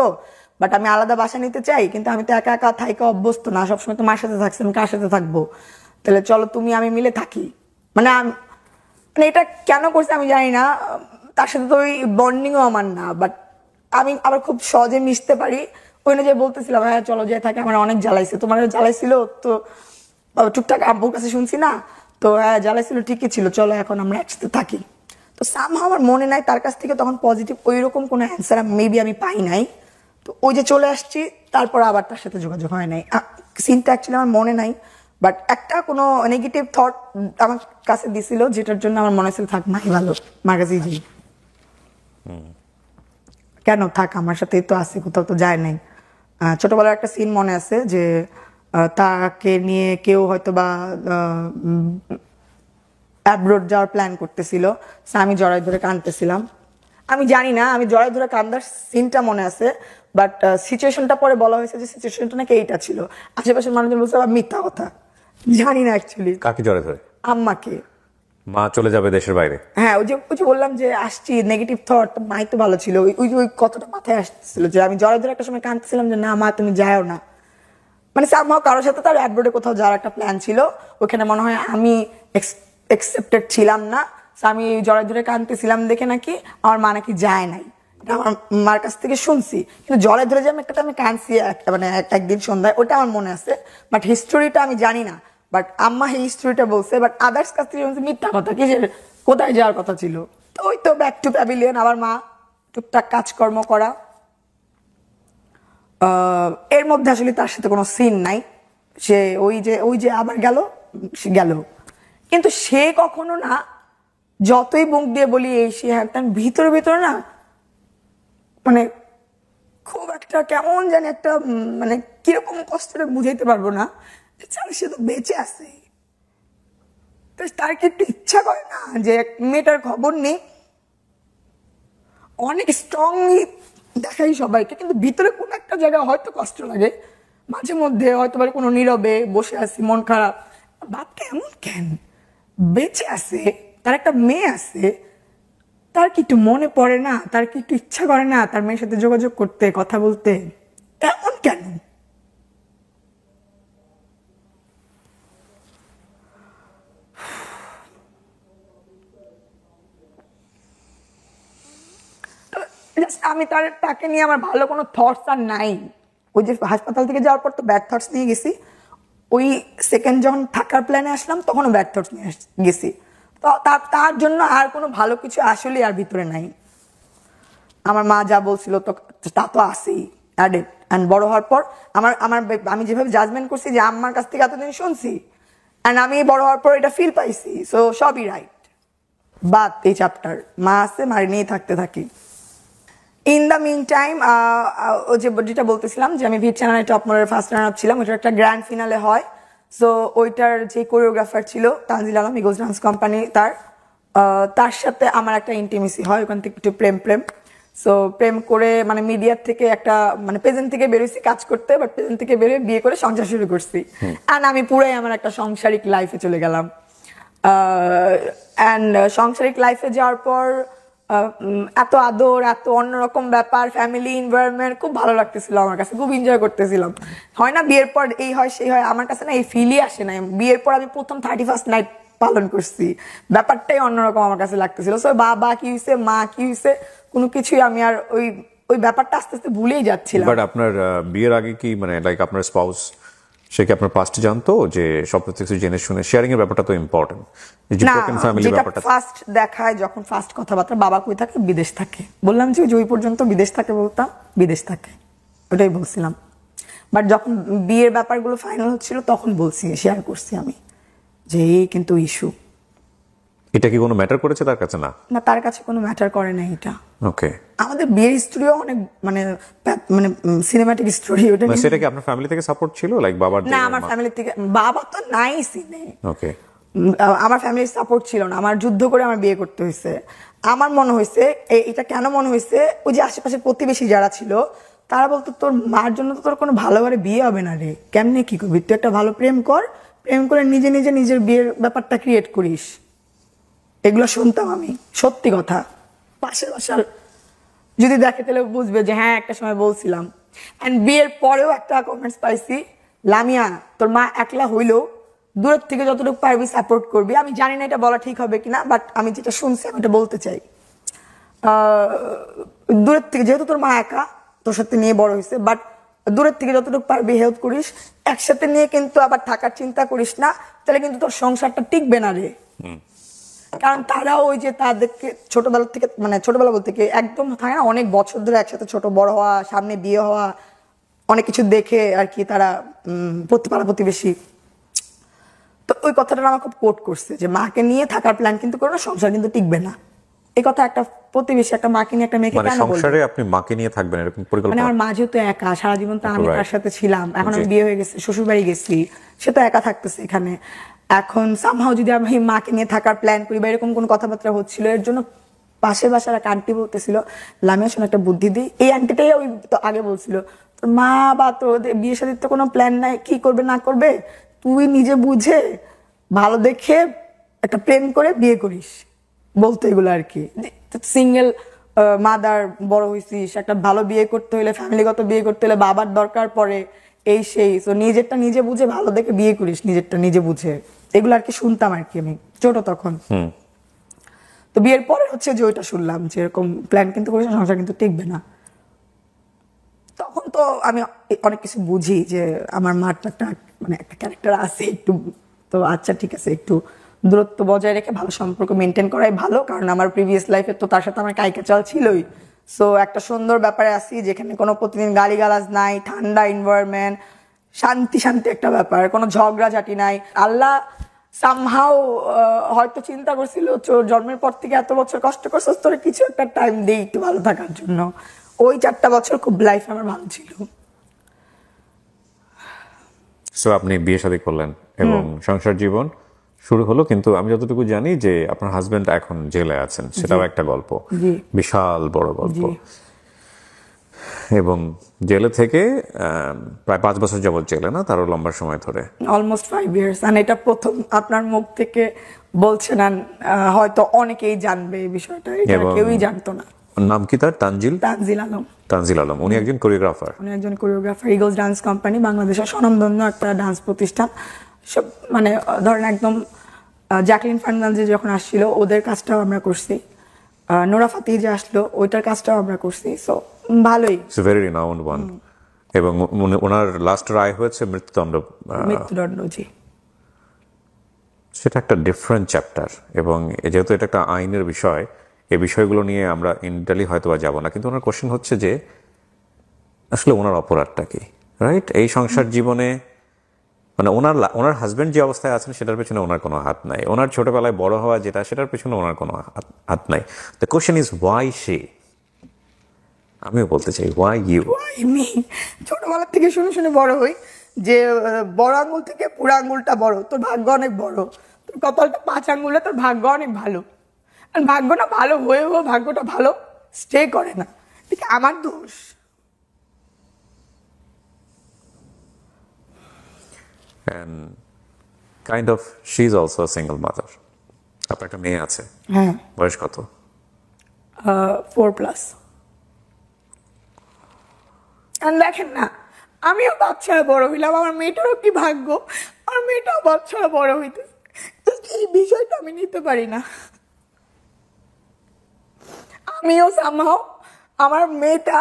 বাট আমি আলাদা বাসা নিতে চাই, কিন্তু আমি তো একা একা থাইকা অভ্যস্ত না, সবসময় তো মার সাথে থাকছি, আমি কার সাথে থাকবো, তাহলে চলো তুমি আমি মিলে থাকি। মানে এটা কেন করছে আমি জানি না, তার সাথে তো ওই বন্ডিংও আমার না, বাট আমি আবার খুব সহজে মিশতে পারি। ওই যে বলতেছিলাম হ্যাঁ চলো যে থাকে, আমার অনেক জ্বালাইছে, তোমার জ্বালাইছিল তো টুকটাক আব্বুর কাছে শুনছি না, তো হ্যাঁ জ্বালাইছিল ঠিকই ছিল, চলো এখন আমরা একসাথে থাকি। তো সামহাও আমার মনে নাই তার কাছ থেকে তখন পজিটিভ ওইরকম কোনো অ্যান্সার মেবি আমি পাই নাই। তো ওই যে চলে আসছি, তারপর আবার তার সাথে যোগাযোগ হয় নাই, সিনটা অ্যাকচুয়ালি আমার মনে নাই, বাট একটা কোনো নেগেটিভ থট আমার কাছে দিছিল, যেটার জন্য আমার মনে হয়েছিল থাক মাই ভালো, মার কাছেই যাই, কেন থাক আমার সাথেই তো আছে, কোথাও তো যায় নাই। ছোটবেলার একটা সিন মনে আছে যে তাকে নিয়ে কেউ হয়তো বা অ্যাব্রোড যাওয়ার প্ল্যান করতেছিল, আমি জড়াই ধরে কাঁদতেছিলাম। আমি জানি না, আমি জড়াই ধরে কান্দার সিনটা মনে আছে, বাট সিচুয়েশনটা পরে বলা হয়েছে যে সিচুয়েশনটা নাকি এইটা ছিল। আশেপাশের মানুষজন বলছে আবার মিথ্যা কথা, জানি না অ্যাকচুয়ালি। কাকে জড়াই ধরে? আম্মাকে। মা চলে যাবে দেশের বাইরে? হ্যাঁ, ওই যে বললাম যে আসছি, নেগেটিভ থট, মাই তো ভালো ছিল, ওই কথাটা মাথায় আসতেছিল যে আমি জড়াই ধরে একটা সময় কাঁদতেছিলাম যে না মা তুমি যাও না। মানে সামহাও কারোর সাথে তার অ্যাব্রোডে কোথাও যাওয়ার একটা প্ল্যান ছিল, ওখানে মনে হয় আমি এক্সেপ্টেড ছিলাম না, আমি জড়াই ধরে কাঁদতেছিলাম দেখে নাকি আমার মা নাকি যায় নাই। এটা আমার মার কাছ থেকে শুনছি, কিন্তু জড়াই ধরে যে আমি একটা আমি কাঁদছি মানে একদিন সন্ধ্যায়, ওটা আমার মনে আছে, বাট হিস্টোরিটা আমি জানি না। বাট আম্মা এই হিস্টোরিটা বলছে, বাট আদার্স কাছ থেকে শুনছি মিথ্যা কথা, কি যে কোথায় যাওয়ার কথা ছিল। তো ওই তো ব্যাক টু প্যাভিলিয়ন, আবার মা টুকটাক কাজকর্ম করা। এর মধ্যে আসলে তার সাথে কোনো সিন নাই, সে ওই যে আবার গেল, সে গেল, কিন্তু সে কখনো না, যতই মুখ দিয়ে বলি এই সে হ্যাঁ, তার ভিতরে ভিতরে না মানে খুব একটা কেমন জানি একটা মানে কিরকম কষ্টটা বুঝাইতে পারবো না, সে তো বেঁচে আছে। তো তার কি একটু ইচ্ছা করে না যে মেয়েটার খবর নেই? অনেক স্ট্রংলি দেখাই সবাইকে, কিন্তু ভিতরে কোন একটা জায়গায় হয়তো কষ্ট লাগে মাঝে মধ্যে, হয়তো কোনো নীরবে বসে আছি, মন খারাপ, বাপটা এমন কেন বেঁচে আছে, তার একটা মেয়ে আছে, তার কি একটু মনে পড়ে না, তার কি একটু ইচ্ছা করে না তার মেয়ের সাথে যোগাযোগ করতে, কথা বলতে? এমন কেন? আমি তাকে নিয়ে আমার ভালো কোনো থটস আর নাই। ওই যে হাসপাতাল থেকে যাওয়ার পর তো ব্যাড থটস নিয়ে গেছি, ওই সেকেন্ড যখন থাকার প্ল্যানে আসলাম তখনও ব্যাড থটস নিয়ে গেছি। তো তার জন্য আর কোনো ভালো কিছু আসলে আর ভিতরে নাই। আমার মা যা বলছিল তো তা তো আসেই অ্যাডেড। অ্যান্ড বড় হওয়ার পর আমি যেভাবে জাজমেন্ট করছি যে আম্মার কাছ থেকে এতদিন শুনছি, অ্যান্ড আমি বড় হওয়ার পর এটা ফিল পাইছি, সো সবই রাইট। বাদ এই চ্যাপ্টার, মা আছে, মারি নিয়ে থাকতে থাকি। ইন দ্য মিন টাইম যেটা বলতেছিলাম যে আমি ভিট চ্যানেলে টপ মডেলের ফার্স্ট রানার আপ ছিলাম, ওইটার একটা গ্র্যান্ড ফিনালে হয়। সো ওইটার যে কোরিওগ্রাফার ছিল তানজিল আলম, ইগোজ ডান্স কোম্পানি, তার সাথে আমার একটা ইন্টিমেসি হয়, ওখান থেকে একটু প্রেম। সো প্রেম করে মানে মিডিয়ার থেকে একটা মানে প্রেজেন্ট থেকে বেরোইছি কাজ করতে, বাট প্রেজেন্ট থেকে বেরোয় বিয়ে করে সংসার শুরু করছি। অ্যান্ড আমি পুরাই আমার একটা সাংসারিক লাইফে চলে গেলাম। অ্যান্ড সাংসারিক লাইফে যাওয়ার পর এত আদর, এত অন্যরকম ব্যাপার, ফ্যামিলি এনভায়রনমেন্ট খুব ভালো লাগতেছিল আমার কাছে, খুব এনজয় করতেছিলাম। হয় না বিয়ের পর এই হয় সেই হয়, আমার কাছে না এই ফিলই আসে না। বিয়ের পর আমি প্রথম 31st নাইট পালন করছি, ব্যাপারটাই অন্যরকম আমার কাছে লাগতেছিল। সো বাবা কি হয়েছে, মা কি হয়েছে, কোনো কিছুই আমি আর ওই ব্যাপারটা আস্তে আস্তে ভুলেই যাচ্ছিলাম। বাট আপনার বিয়ের আগে কি মানে লাইক আপনার স্পাউস সে কি আপনার পাস্ট জানতো, যে সব কিছু জেনে শুনে শেয়ারিং এর ব্যাপারটা তো ইম্পর্টেন্ট। না, যেটা ফার্স্ট দেখায়, যখন ফার্স্ট কথাবার্তা, বাবা কই থাকে, বিদেশ থাকে, বললাম যে ওই পর্যন্ত বিদেশ থাকে, বলতাম বিদেশ থাকে, ওটাই বলছিলাম। বাট যখন বিয়ের ব্যাপারগুলো ফাইনাল হচ্ছিল তখন বলছি, শেয়ার করছি আমি যে এই কিন্তু ইস্যু। এটা কি কোনো ম্যাটার করেছে তার কাছে? না, না, তার কাছে কোনো ম্যাটার করে না এটা। ওকে। আমাদের বিয়ের স্টোরিও অনেক মানে সিনেম্যাটিক স্টোরি। ওটা সেটা কি আপনার ফ্যামিলি থেকে সাপোর্ট ছিল, লাইক বাবার? না, আমার ফ্যামিলি থেকে, বাবা তো নাই সিনে। ওকে। আমার ফ্যামিলির সাপোর্ট ছিল না, আমার যুদ্ধ করে আমার বিয়ে করতে হয়েছে। আমার মনে হয়েছে, এটা কেন মনে হয়েছে, ওই যে আশেপাশে প্রতিবেশী যারা ছিল তারা বলতো তোর মার জন্য তো তোর কোনো ভালোভাবে বিয়ে হবে না রে, কেমনে কি করবি, তুই একটা ভালো প্রেম করে নিজে নিজে নিজের বিয়ের ব্যাপারটা ক্রিয়েট করিস। এগুলো শুনতাম আমি, সত্যি কথা। পাশের বাসার যদি দেখে তাহলে বুঝবে যে হ্যাঁ একটা সময় বলছিলাম। অ্যান্ড বিয়ের পরেও একটা কমেন্টস পাইছি, লামিয়া তোর মা একলা হইলেও দূরের থেকে যতটুকু পারবি সাপোর্ট করবি। আমি জানি না এটা বলা ঠিক হবে কিনা, বাট আমি যেটা শুনছি আমি এটা বলতে চাই। দূরের থেকে, যেহেতু তোর মা একা তোর সাথে নিয়ে বড় হয়েছে, বাট দূরের থেকে যতটুকু পারবি হেল্প করিস, একসাথে নিয়ে কিন্তু আবার থাকার চিন্তা করিস না, তাহলে কিন্তু তোর সংসারটা টিকবে না রে। কারণ তারাও ওই যে তাদেরকে ছোটবেলা থেকে, মানে ছোটবেলা বলতে কি একদম থাকে না, অনেক বছর ধরে একসাথে ছোট বড় হওয়া, সামনে বিয়ে হওয়া, অনেক কিছু দেখে আর কি, তারা পাড়া প্রতিবেশী। তো ওই কথাটা আমার খুব কোট করছে যে মাকে নিয়ে থাকার প্ল্যান কিন্তু করো না, সংসার কিন্তু টিকবে না। এই কথা একটা প্রতিবেশী একটা মাকে নিয়ে একটা মেয়েকে কেন বলবে? সংসারে আপনি মাকে নিয়ে থাকবেন এরকম পরিকল্পনা? মানে আমার মা যেহেতু একা, সারা জীবন তো আমি তার সাথে ছিলাম, এখন আমি বিয়ে হয়ে গেছি, শ্বশুর বাড়ি গেছি, সে তো একা থাকতেছে এখানে। এখন সামহাও যদি আমি মাকে নিয়ে থাকার প্ল্যান করি বা এরকম কোনো কথাবার্তা হচ্ছিল, এর জন্য পাশের বাসার এক আন্টি বলতেছিল লামিয়া শোনো একটা বুদ্ধি দিই। এই আন্টিটাই ওই তো আগে বলছিল তোর মা বা তোর বিয়ে শাদীর তো কোনো প্ল্যান নাই, কি করবে না করবে তুই নিজে বুঝে ভালো দেখে একটা প্রেম করে বিয়ে করিস, বলতো এগুলো আর কি। সিঙ্গেল মাদার বড় হয়েছিস, একটা ভালো বিয়ে করতে হলে ফ্যামিলিগত বিয়ে করতে হলে বাবার দরকার পড়ে, এই সেই, তো নিজেরটা নিজে বুঝে ভালো দেখে বিয়ে করিস, নিজেরটা নিজে বুঝে, এগুলো আর কি শুনতাম আর কি আমি ছোট তখন। তো বিয়ের পরে হচ্ছে যে ওইটা শুনলাম যে এরকম প্ল্যান কিন্তু করিস সংসার কিন্তু টিকবে না। তখন তো আমি অনেক কিছু বুঝি যে আমার মার তো একটা মানে একটা ক্যারেক্টার আছে একটু, তো আচ্ছা ঠিক আছে একটু দূরত্ব বজায় রেখে ভালো সম্পর্ক মেনটেন করাই ভালো, কারণ আমার প্রিভিয়াস লাইফে তো তার সাথে আমার কাইকেচাল ছিলই। সো একটা সুন্দর ব্যাপারে আসি যেখানে কোনো প্রতিদিন গালিগালাজ নাই, ঠান্ডা এনভায়রনমেন্ট, শান্তি শান্তি একটা ব্যাপার, কোনো ঝগড়াঝাটি নাই। আল্লাহ সামহাও হয়তো চিন্তা করছিল জন্মের পর থেকে এত বছর কষ্ট করছিস, তোর কিছু একটা টাইম দেই একটু ভালো থাকার জন্য। ওই 4টা বছর খুব লাইফ আমার ভালো ছিল। সো আপনি বিয়ে শাদী করলেন এবং সংসার জীবন শুরু হলো, কিন্তু আমি যতটুকু জানি যে আপনার হাজবেন্ড এখন জেলে আছেন, সেটাও একটা গল্প, বিশাল বড় গল্প। এবং জেলে থেকে প্রায় 5 বছর যাবত জেলে, না তারও লম্বা সময় ধরে, অলমোস্ট 5 ইয়ার্স। আর এটা প্রথম আপনার মুখ থেকে বলছেন, হয়তো অনেকেই জানবে এই বিষয়টা, এটা কেউই জানতো না। নাম কি তার? তানজিল আলম। তানজিল আলম। উনি একজন কোরিওগ্রাফার। ইগলস ডান্স কোম্পানি, বাংলাদেশের স্বনামধন্য একটা ডান্স প্রতিষ্ঠান। সব মানে ধরেন একদম জ্যাকলিন ফার্নান্ডেজ যে যখন আসছিল ওদের কাজটাও আমরা করছি, নোরা ফাতি যে আসলো ওইটার কাজটাও আমরা করছি। সো ভালোই, ভেরি রিনাউন্ড ওয়ান। এবং ওনার লাস্ট রায় হয়েছে মৃত্যুদণ্ড। জি, সেটা একটা ডিফারেন্ট চ্যাপ্টার, এবং যেহেতু এটা একটা আইনের বিষয়, এই বিষয়গুলো নিয়ে আমরা ইন্টারলি হয়তো বা যাবো না, কিন্তু ওনার কোশ্চেন হচ্ছে যে আসলে ওনার অপরাধটা কি, রাইট? এই সংসার জীবনে মানে ওনার হাজবেন্ড যে অবস্থায় আছেন সেটার পেছনে ওনার কোনো হাত নাই, ওনার ছোটবেলায় বড় হওয়া যেটা সেটার পেছনে ওনার কোনো হাত নাই। The question is why she. আমিও বলতে চাই ওয়াই ইউ। ছোটবেলা থেকে শুনে শুনে বড় হই যে বড় আঙ্গুল থেকে পুরো আঙ্গুলটা বড়, তোর ভাগ্য অনেক বড়, তোর কপালটা 5 আঙ্গুলে, তোর ভাগ্য অনেক ভালো। আর ভাগ্যটা ভালো হয়েও ভাগ্যটা ভালো স্টে করে না, ঠিক আমার দোষ। And kind of she is also a single mother. আপনার একটা মেয়ে আছে, হ্যাঁ। বয়স কত? 4+। দেখেন না, আমিও বাচ্চারা বড় হইলাম, আমার মেয়েটারও কি ভাগ্য, আমার মেয়েটাও বাচ্চারা বড় হইতেছে। এই বিষয়টা আমি নিতে পারি না। আমিও সামহাও আমার মেয়েটা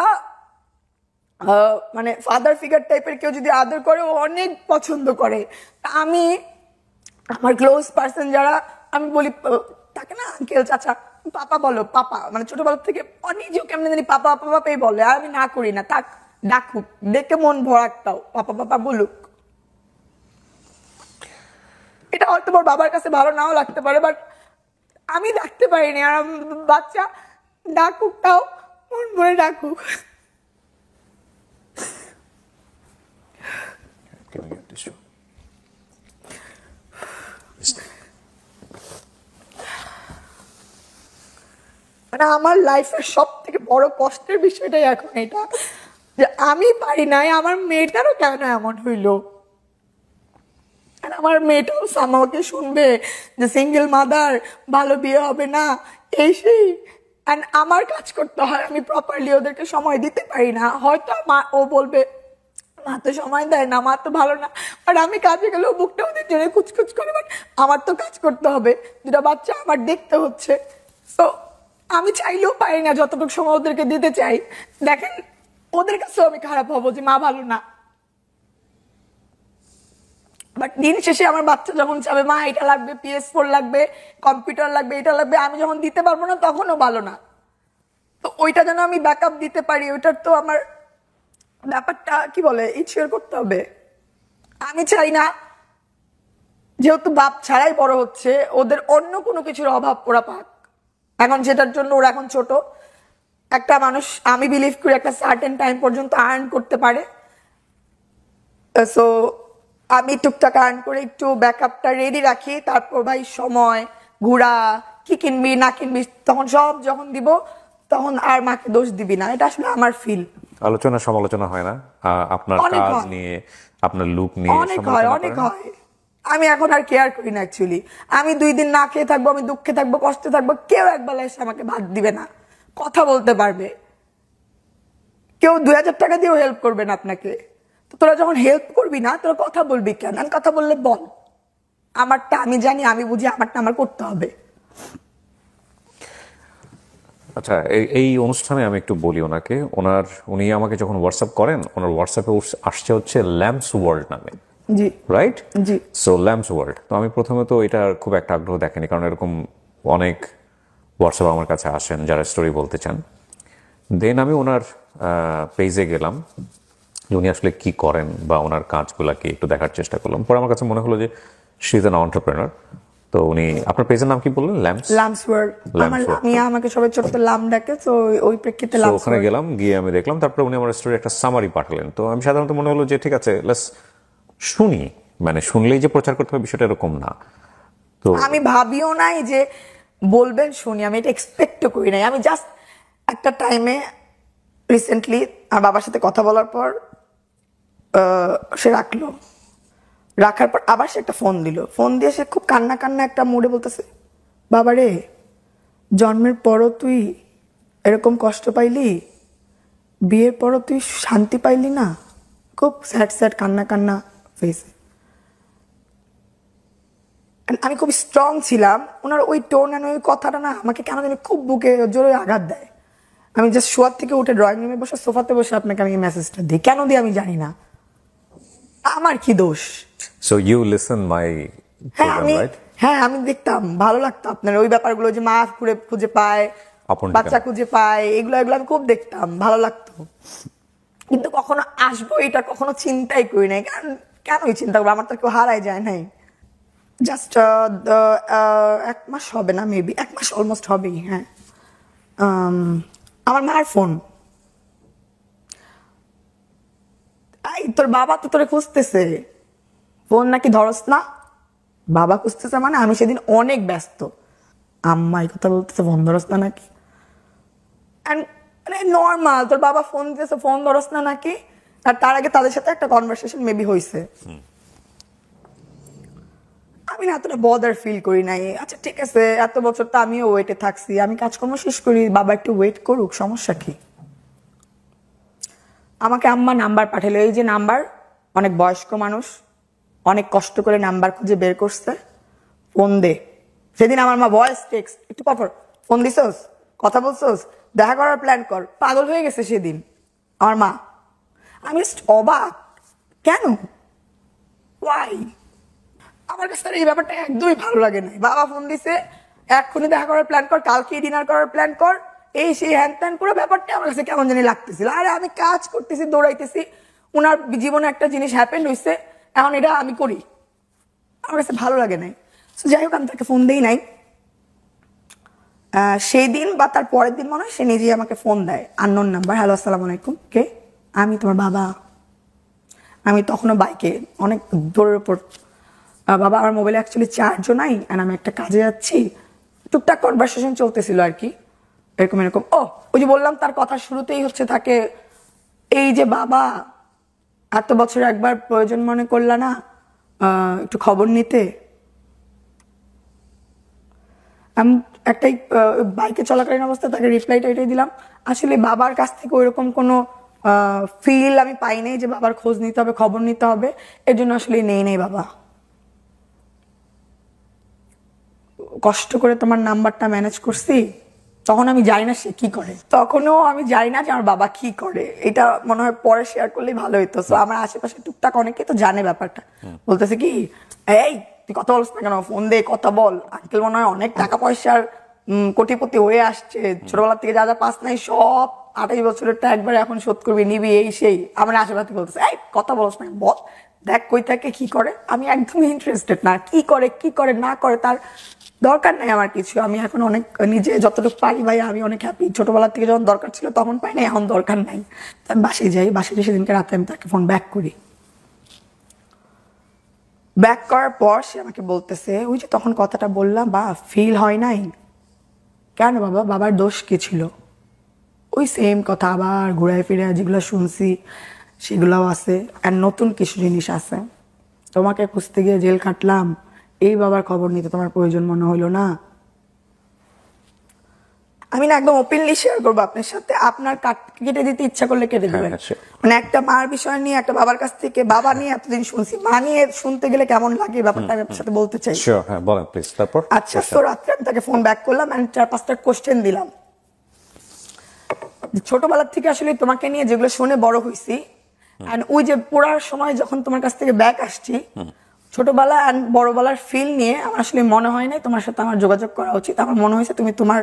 মানে ফাদার ফিগার টাইপের কেউ যদি আদর করে ও অনেক পছন্দ করে। আমি আমার ক্লোজ পার্সন যারা, আমি বলি তাকে না আঙ্কেল চাচা পাপা বলো, পাপা মানে ছোটবেলা থেকে নিজেও কেমন জানি পাপা পাপাই বলে, আর আমি না করি না, তাক ডাকুক, দেখে মন ভরাকটাও পাপা পাপা বলুক। এটা হয়তো আমার বাবার কাছে ভালো নাও লাগতে পারে, বাট আমি ডাকতে পারিনি, আর বাচ্চা ডাকুক তাও মন ভরে ডাকুক। মানে আমার লাইফের সব থেকে বড় কষ্টের বিষয়টাই এখন এটা, যে আমি পারি নাই, আমার মেয়েটারও কেন এমন হইলো। আর আমার মেয়েটাও আমাকে শুনবে যে সিঙ্গেল মাদার, ভালো বিয়ে হবে না, এই সেই। অ্যান্ড আমার কাজ করতে হয়, আমি প্রপারলি ওদেরকে সময় দিতে পারি না। হয়তো ও বলবে মা তো সময় দেয় না, মা তো ভালো না, আর আমি কাজে গেলেও বুকটা ওদের জন্য কুচকুচ করে, বাট আমার তো কাজ করতে হবে, 2টা বাচ্চা আমার দেখতে হচ্ছে। তো আমি চাইলেও পারি না যতটুকু সময় ওদেরকে দিতে চাই। দেখেন ওদের কাছেও আমি খারাপ হবো যে মা ভালো না, বাট দিন শেষে আমার বাচ্চা যখন চাবে মা এটা লাগবে, PS4 লাগবে, কম্পিউটার লাগবে, এটা লাগবে, আমি যখন দিতে পারবো না তখনও ভালো না। তো ওইটা যেন আমি ব্যাকআপ দিতে পারি, ওইটার তো আমার ব্যাপারটা কি বলে ইনশিওর করতে হবে। আমি চাই না যেহেতু বাপ ছাড়াই বড় হচ্ছে, ওদের অন্য কোনো কিছুর অভাব ওরা পাক। এখন যেটার জন্য ওরা এখন ছোট, একটা মানুষ আমি বিলিভ করি একটা সার্টেন টাইম পর্যন্ত আর্ন করতে পারে। সো আমি টুকটাক আর্ন করে একটু ব্যাকআপটা রেডি রাখি, তারপর ভাই সময় ঘোরা কি কিনবি না কিনবি তখন সব যখন দিব তখন আর মাকে দোষ দিবি না, এটা আসলে আমার ফিল। আলোচনা সমালোচনা হয় না আপনার কাজ নিয়ে, আপনার লুক নিয়ে? অনেক হয়, অনেক হয়। আমি এখন আর কেয়ার করি না অ্যাকচুয়ালি। আমি 2 দিন না খেয়ে থাকবো, আমি দুঃখে থাকবো, কষ্টে থাকবো, কেউ একবেলা এসে আমাকে ভাত দিবে না, কথা বলতে পারবে, কেউ 2000 টাকা দিয়েও হেল্প করবে না আপনাকে। তো তোরা যখন হেল্প করবি না তোরা কথা বলবি কেন? আমি কথা বললে বল, আমারটা আমি জানি, আমি বুঝি, আমারটা আমার করতে হবে। আচ্ছা, এই অনুষ্ঠানে আমি একটু বলি ওনাকে, উনি আমাকে যখন হোয়াটসঅ্যাপ করেন, ওনার হোয়াটসঅ্যাপে আসছে হচ্ছে ল্যাম্পস ওয়ার্ল্ড নামে, জি রাইট? জি। সো ল্যাম্পস ওয়ার্ল্ড, তো আমি প্রথমে তো এটার খুব একটা আগ্রহ দেখেনি, কারণ এরকম অনেক হোয়াটসঅ্যাপ আমার কাছে আসেন যারা স্টোরি বলতে চান। দেন আমি ওনার পেজে গেলাম, উনি আসলে কি করেন বা ওনার কাজগুলাকে একটু দেখার চেষ্টা করলাম। পরে আমার কাছে মনে হলো যে শি ইজ অ্যান এন্টারপ্রেনার। তো উনি, আপনার পেজের নাম কি বললেন? Lamps world. আমাকে সবাই ছোট লাম ডাকে, তো ওই প্রেক্ষিতে ল্যাম্পস ওখানে গেলাম, গিয়ে আমি দেখলাম, তারপরে উনি আমার স্টোরি একটা সামারি পাঠালেন। তো আমি সাধারণত মনে হলো যে ঠিক আছে লেটস শুনি, মানে শুনলেই যে প্রচার করতে হবে বিষয়টা এরকম না। তো আমি ভাবিও নাই যে বলবেন শুনি, আমি এটা এক্সপেক্টও করি নাই। আমি জাস্ট একটা টাইমে রিসেন্টলি আমার বাবার সাথে কথা বলার পর সে রাখার পর আবার সে একটা ফোন দিল। ফোন দিয়ে সে খুব কান্না কান্না একটা মুডে বলতেছে, বাবা রে, জন্মের পরও তুই এরকম কষ্ট পাইলি, বিয়ের পরও তুই শান্তি পাইলি না। খুব স্যাড স্যাড কান্না কান্না ফেসে। আমি খুব স্ট্রং ছিলাম, ওনার ওই টোন আর ওই কথাটা না আমাকে কেন জানি খুব বুকে জোরে আঘাত দেয়। আমি জাস্ট শোয়ার থেকে উঠে ড্রয়িং রুমে বসে সোফাতে বসে আপনাকে আমি মেসেজটা দিই, কেন দিই আমি জানি না, আমার কি দোষ? So you listen my program, right? হ্যাঁ, আমি দেখতাম, ভালো লাগতো আপনার ওই ব্যাপারগুলো, যে মা খুঁজে পায়, বাচ্চা খুঁজে পায়, এগুলো আমি খুব দেখতাম, ভালো লাগতো। কিন্তু কখনো আসবো এটা কখনো চিন্তাই করি নাই। কারণ কেনই চিন্তা করবো, আমার তো কেউ হারাই যায় নাই। জাস্ট 1 মাস হবে না, মেবি 1 মাস অলমোস্ট হবেই। হ্যাঁ, আমার মায়ের ফোন, তোর বাবা তো তোরে খুঁজতেছে, ফোন নাকি ধরস না? বাবা খুঁজতেছে মানে আমি সেদিন অনেক ব্যস্ত। আম্মা এই কথা বলতেছে, ফোন ধরস না নাকি? নর্মাল, তোর বাবা ফোন দিতেছে, ফোন ধরস না নাকি? আর তার আগে তাদের সাথে একটা কনভারসেশন মেবি হয়েছে। আমি না এতটা বদার ফিল করি নাই। আচ্ছা ঠিক আছে, এত বছর তো আমিও ওয়েটে থাকছি, আমি কাজকর্ম শেষ করি, বাবা একটু ওয়েট করুক, সমস্যা কি? আমাকে আম্মা নাম্বার পাঠালো, এই যে নাম্বার, অনেক বয়স্ক মানুষ, অনেক কষ্ট করে নাম্বার খুঁজে বের করছে, ফোন দে। সেদিন আমার মা ভয়েস টেক্সট, একটু পর ফোন দিছোস, কথা বলছোস, দেখা করার প্ল্যান কর, পাগল হয়ে গেছে সেদিন আমার মা। আমি অবাক, কেন, ওয়াই? আমার কাছে এই ব্যাপারটা একদমই ভালো লাগে না। বাবা ফোন দিছে, এক্ষুনি দেখা করার প্ল্যান কর, কালকে ডিনার করার প্ল্যান কর, এই সেই হ্যান ত্যান, পুরো ব্যাপারটা আমার কাছে কেমন জানি লাগতেছিল। আরে আমি কাজ করতেছি, দৌড়াইতেছি, ওনার জীবনে একটা জিনিস হ্যাপেন্ড হয়েছে, এখন এটা আমি করি, আমার কাছে ভালো লাগে নাই। যাই হোক, আমি তাকে ফোন দেই নাই। সেই দিন বা তার পরের দিন মনে হয় সে নিজেই আমাকে ফোন দেয়, আননোন নাম্বার। হ্যালো, আসসালামু আলাইকুম, কে? আমি তোমার বাবা। আমি তখনও বাইকে অনেক দূরের উপর, বাবা আমার মোবাইলে অ্যাকচুয়ালি চার্জও নাই, আর আমি একটা কাজে যাচ্ছি, টুকটাক কনভারসেশন চলতেছিল আর কি, এরকম এরকম। ওই যে বললাম, তার কথা শুরুতেই হচ্ছে থাকে এই যে, বাবা এত বছর একবার প্রয়োজন মনে করলা না একটু খবর নিতে? আমি একটাই বাইকে চলাকালীন অবস্থায় তাকে রিপ্লাইটা এটাই দিলাম, আসলে বাবার কাছ থেকে ওইরকম কোনো ফিল আমি পাই নাই যে বাবার খোঁজ নিতে হবে, খবর নিতে হবে, এর জন্য আসলে নেই বাবা। কষ্ট করে তোমার নাম্বারটা ম্যানেজ করছি, তখন আমি জানি না সে কি করে, তখনও আমি জানি না যে আমার বাবা কি করে। এটা মনে হয় পরে শেয়ার করলেই ভালো হইতো। আমার আশেপাশে টুকটাক অনেকে তো জানে ব্যাপারটা, বলতেছে কি, এই তুই কথা বলছ না কেন, ফোন দে, কথা বল, আঙ্কেল মনে হয় অনেক টাকা পয়সার কোটিপতি হয়ে আসছে, ছোটবেলা থেকে যা যা পাস নাই সব 28 বছরেরটা একবার এখন শোধ করবি, নিবি, এই সেই। আমার আশেপাশে বলতেছে, এই কথা বলছ না, বল, দেখ কই থাকে, কি করে। আমি একদমই ইন্টারেস্টেড না, কি করে না করে তার দরকার নাই আমার কিছু। আমি এখন অনেক নিজে যতটুকু পারি ভাই, আমি অনেক হ্যাপি। ছোটবেলা থেকে যখন দরকার ছিল তখন পাই না, এখন দরকার নাই। আমি বাসায় যাই, বাসায় সেদিনকে রাতে আমি তাকে ফোন ব্যাক করি। ব্যাক করার পর সে আমাকে বলতেছে, ওই যে তখন কথাটা বললাম বা ফিল হয় নাই, কেন বাবা, বাবার দোষ কি ছিল? ওই সেম কথা আবার ঘুরায় ফিরে যেগুলো শুনছি সেগুলোও আছে, আর নতুন কিছু জিনিস আছে। তোমাকে খুঁজতে গিয়ে জেল কাটলাম, এই বাবার খবর নিতে তোমার প্রয়োজন মনে হলো না? আমি না একদম ওপেনলি শেয়ার করবো আপনার সাথে, আপনার কেটে দিতে ইচ্ছা করলে কেটে দেবেন। মানে একটা মার বিষয় নিয়ে, একটা বাবার কাছ থেকে, বাবা নিয়ে এতদিন শুনছি, মা নিয়ে শুনতে গেলে কেমন লাগে ব্যাপারটা আমি আপনার সাথে বলতে চাই। আচ্ছা, তো রাত্রে আমি তাকে ফোন ব্যাক করলাম এন্ড 4-5টা কোশ্চেন দিলাম। ছোটবেলার থেকে আসলে তোমাকে নিয়ে যেগুলো শুনে বড় হয়েছি, এন্ড ওই যে পড়ার সময় যখন তোমার কাছ থেকে ব্যাক আসছি, ছোটবেলা এন্ড বড়বেলার ফিল নিয়ে আমার আসলে মনে হয় নাই তোমার সাথে আমার যোগাযোগ করা উচিত। আমার মনে হয়েছে তুমি তোমার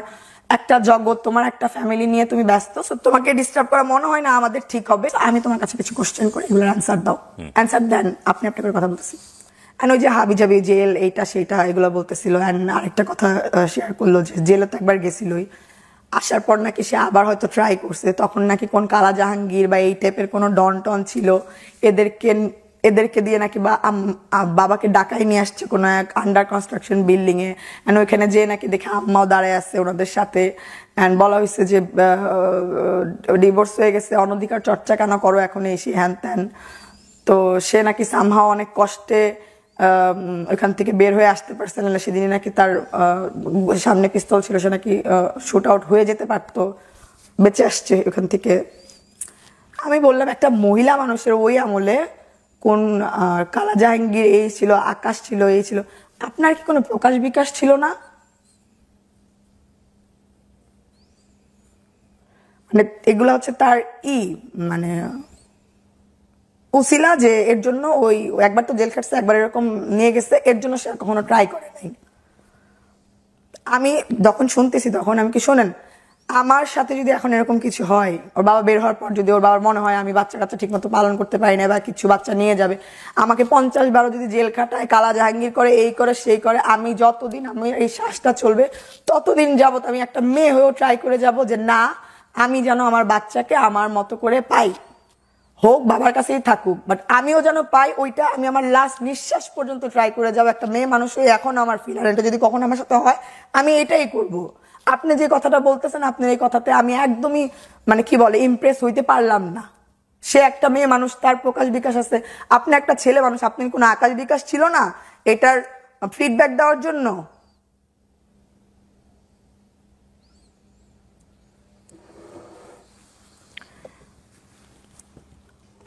একটা জগৎ, তোমার একটা ফ্যামিলি নিয়ে তুমি ব্যস্ত, তোমাকে ডিস্টার্ব করা মনে হয় না আমাদের ঠিক হবে। আমি তোমার কাছে কিছু কোশ্চেন করি, এগুলোর অ্যান্সার দাও, অ্যান্সার দেন, আপনি একটা করে কথা বলতেছি। এন্ড ওই যে হাবি জাবি জেল এইটা সেইটা এগুলো বলতেছিল। এন্ড আরেকটা কথা শেয়ার করলো যে জেলে তো একবার গেছিলই, আসার পর নাকি সে আবার হয়তো ট্রাই করছে, তখন নাকি কোন কালা জাহাঙ্গীর বা এই টাইপের কোনো ডন টন ছিল, এদেরকে দিয়ে নাকি বা বাবাকে ডাকাই নিয়ে আসছে কোনো এক আন্ডার কনস্ট্রাকশন বিল্ডিং এ, এন্ড ওইখানে যে নাকি দেখে আম্মাও দাঁড়ায় আছে ওনাদের সাথে, এন্ড বলা হয়েছে যে ডিভোর্স হয়ে গেছে, অনধিকার চর্চা কেন করো এখন এসে, হ্যান ত্যান। তো সে নাকি সামহাও অনেক কষ্টে ওইখান থেকে বের হয়ে আসতে পারছে না, সেদিনই নাকি তার সামনে পিস্তল ছিল, সে নাকি শুট আউট হয়ে যেতে পারতো, বেঁচে আসছে ওখান থেকে। আমি বললাম একটা মহিলা মানুষের ওই আমলে কোন কালা জাহাঙ্গীর এই ছিল, আকাশ ছিল, এই ছিল, আপনার কি কোনো প্রকাশ বিকাশ ছিল না? মানে এগুলো হচ্ছে তার মানে উসিলা, যে এর জন্য ওই একবার তো জেল খাটছে, একবার এরকম নিয়ে গেছে, এর জন্য সে কখনো ট্রাই করে নাই। আমি যখন শুনতেছি তখন আমি কি, শোনেন, আমার সাথে যদি এখন এরকম কিছু হয়, ওর বাবা বের হওয়ার পর যদি ওর বাবার মনে হয় আমি বাচ্চা কাচ্চা ঠিক মতো পালন করতে পারি না বা কিছু বাচ্চা নিয়ে যাবে, আমাকে 50-12 যদি জেল খাটায়, কালা জাহাঙ্গীর করে, এই করে সেই করে, আমি যতদিন আমি এই শ্বাসটা চলবে ততদিন যাবত আমি একটা মেয়ে হয়েও ট্রাই করে যাব যে না, আমি যেন আমার বাচ্চাকে আমার মতো করে পাই, হোক বাবার কাছেই থাকুক, বাট আমিও যেন পাই ওইটা, আমি আমার লাস্ট নিঃশ্বাস পর্যন্ত ট্রাই করে যাবো। একটা মেয়ে মানুষ হয়ে এখন আমার ফিল, আর এটা যদি কখনো আমার সাথে হয় আমি এটাই করব। আপনি যে কথাটা বলতেছেন, আপনার এই কথাতে আমি একদমই মানে কি বলে ইমপ্রেস হইতে পারলাম না। সে একটা মেয়ে মানুষ, তার প্রকাশ বিকাশ আছে, আপনি একটা ছেলে মানুষ, আপনার কোনো আকাশ বিকাশ ছিল না এটার ফিডব্যাক দেওয়ার জন্য?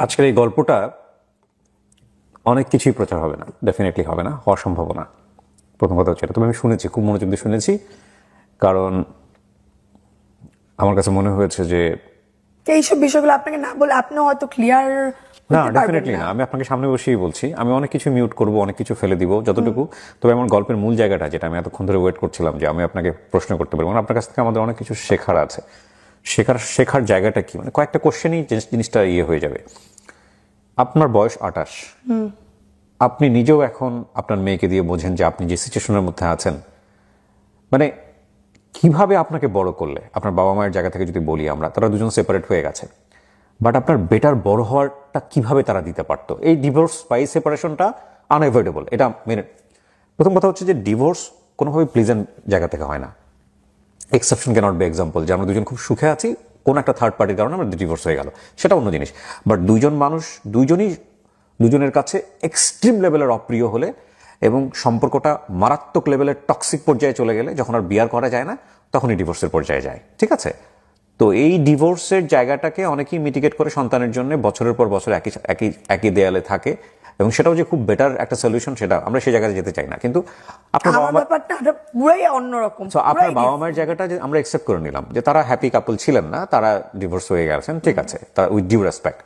আজকের এই গল্পটা অনেক কিছুই প্রচার হবে না, ডেফিনেটলি হবে না, হওয়ার সম্ভাবনা। প্রথম কথা হচ্ছে এটা, তবে আমি শুনেছি, খুব মনোযোগ দিয়ে শুনেছি, কারণ আমার কাছে মনে হয়েছে যে এইসব বিষয়গুলো আপনাকে না বলে আপনিও হয়তো ক্লিয়ার না, ডেফিনেটলি না। আমি আপনাকে সামনে বসেই বলছি, আমি অনেক কিছু মিউট করবো, অনেক কিছু ফেলে দিব যতটুকু। তবে আমার গল্পের মূল জায়গাটা, যেটা আমি এতক্ষণ ধরে ওয়েট করছিলাম যে আমি আপনাকে প্রশ্ন করতে পারবো, আপনার কাছ থেকে আমাদের অনেক কিছু শেখার আছে। শেখার জায়গাটা কি, মানে কয়েকটা কোশ্চেনই জিনিসটা হয়ে যাবে। আপনার বয়স 28, আপনি নিজেও এখন আপনার মেয়েকে দিয়ে বোঝেন যে আপনি যে সিচুয়েশনের মধ্যে আছেন, মানে কিভাবে আপনাকে বড় করলে, আপনার বাবা মায়ের জায়গা থেকে যদি বলি আমরা, তারা দুজন সেপারেট হয়ে গেছে, বাট আপনার বেটার বড় হওয়ারটা কিভাবে তারা দিতে পারতো। এই ডিভোর্স বা এই সেপারেশনটা আনএভয়েডেবল, এটা মেনে। প্রথম কথা হচ্ছে যে ডিভোর্স কোনোভাবে প্লিজেন্ট জায়গা থেকে হয় না। এক্সেপশন ক্যানট বি এক্সাম্পল, যে আমরা দুজন খুব সুখে আছি, কোন একটা থার্ড পার্টির কারণে আমরা ডিভোর্স হয়ে গেল, সেটা অন্য জিনিস। বাট দুইজন মানুষ দুজনের কাছে এক্সট্রিম লেভেলের অপ্রিয় হলে এবং সম্পর্কটা মারাত্মক লেভেলের টক্সিক পর্যায়ে চলে গেলে, যখন আর বিয়ার করা যায় না, তখনই ডিভোর্সের পর্যায়ে যায়, ঠিক আছে? তো এই ডিভোর্সের জায়গাটাকে অনেকেই মিটিগেট করে সন্তানের জন্য বছরের পর বছর একই দেয়ালে থাকে, এবং সেটাও যে খুব বেটার একটা সলিউশন, সেটা আমরা সেই জায়গায় যেতে চাই না। কিন্তু আপনার বাবা মায়ের জায়গাটা যে আমরা একসেপ্ট করে নিলাম যে তারা হ্যাপি কাপল ছিলেন না, তারা ডিভোর্স হয়ে গেছেন, ঠিক আছে, তারা উইথ ডিউ রেসপেক্ট।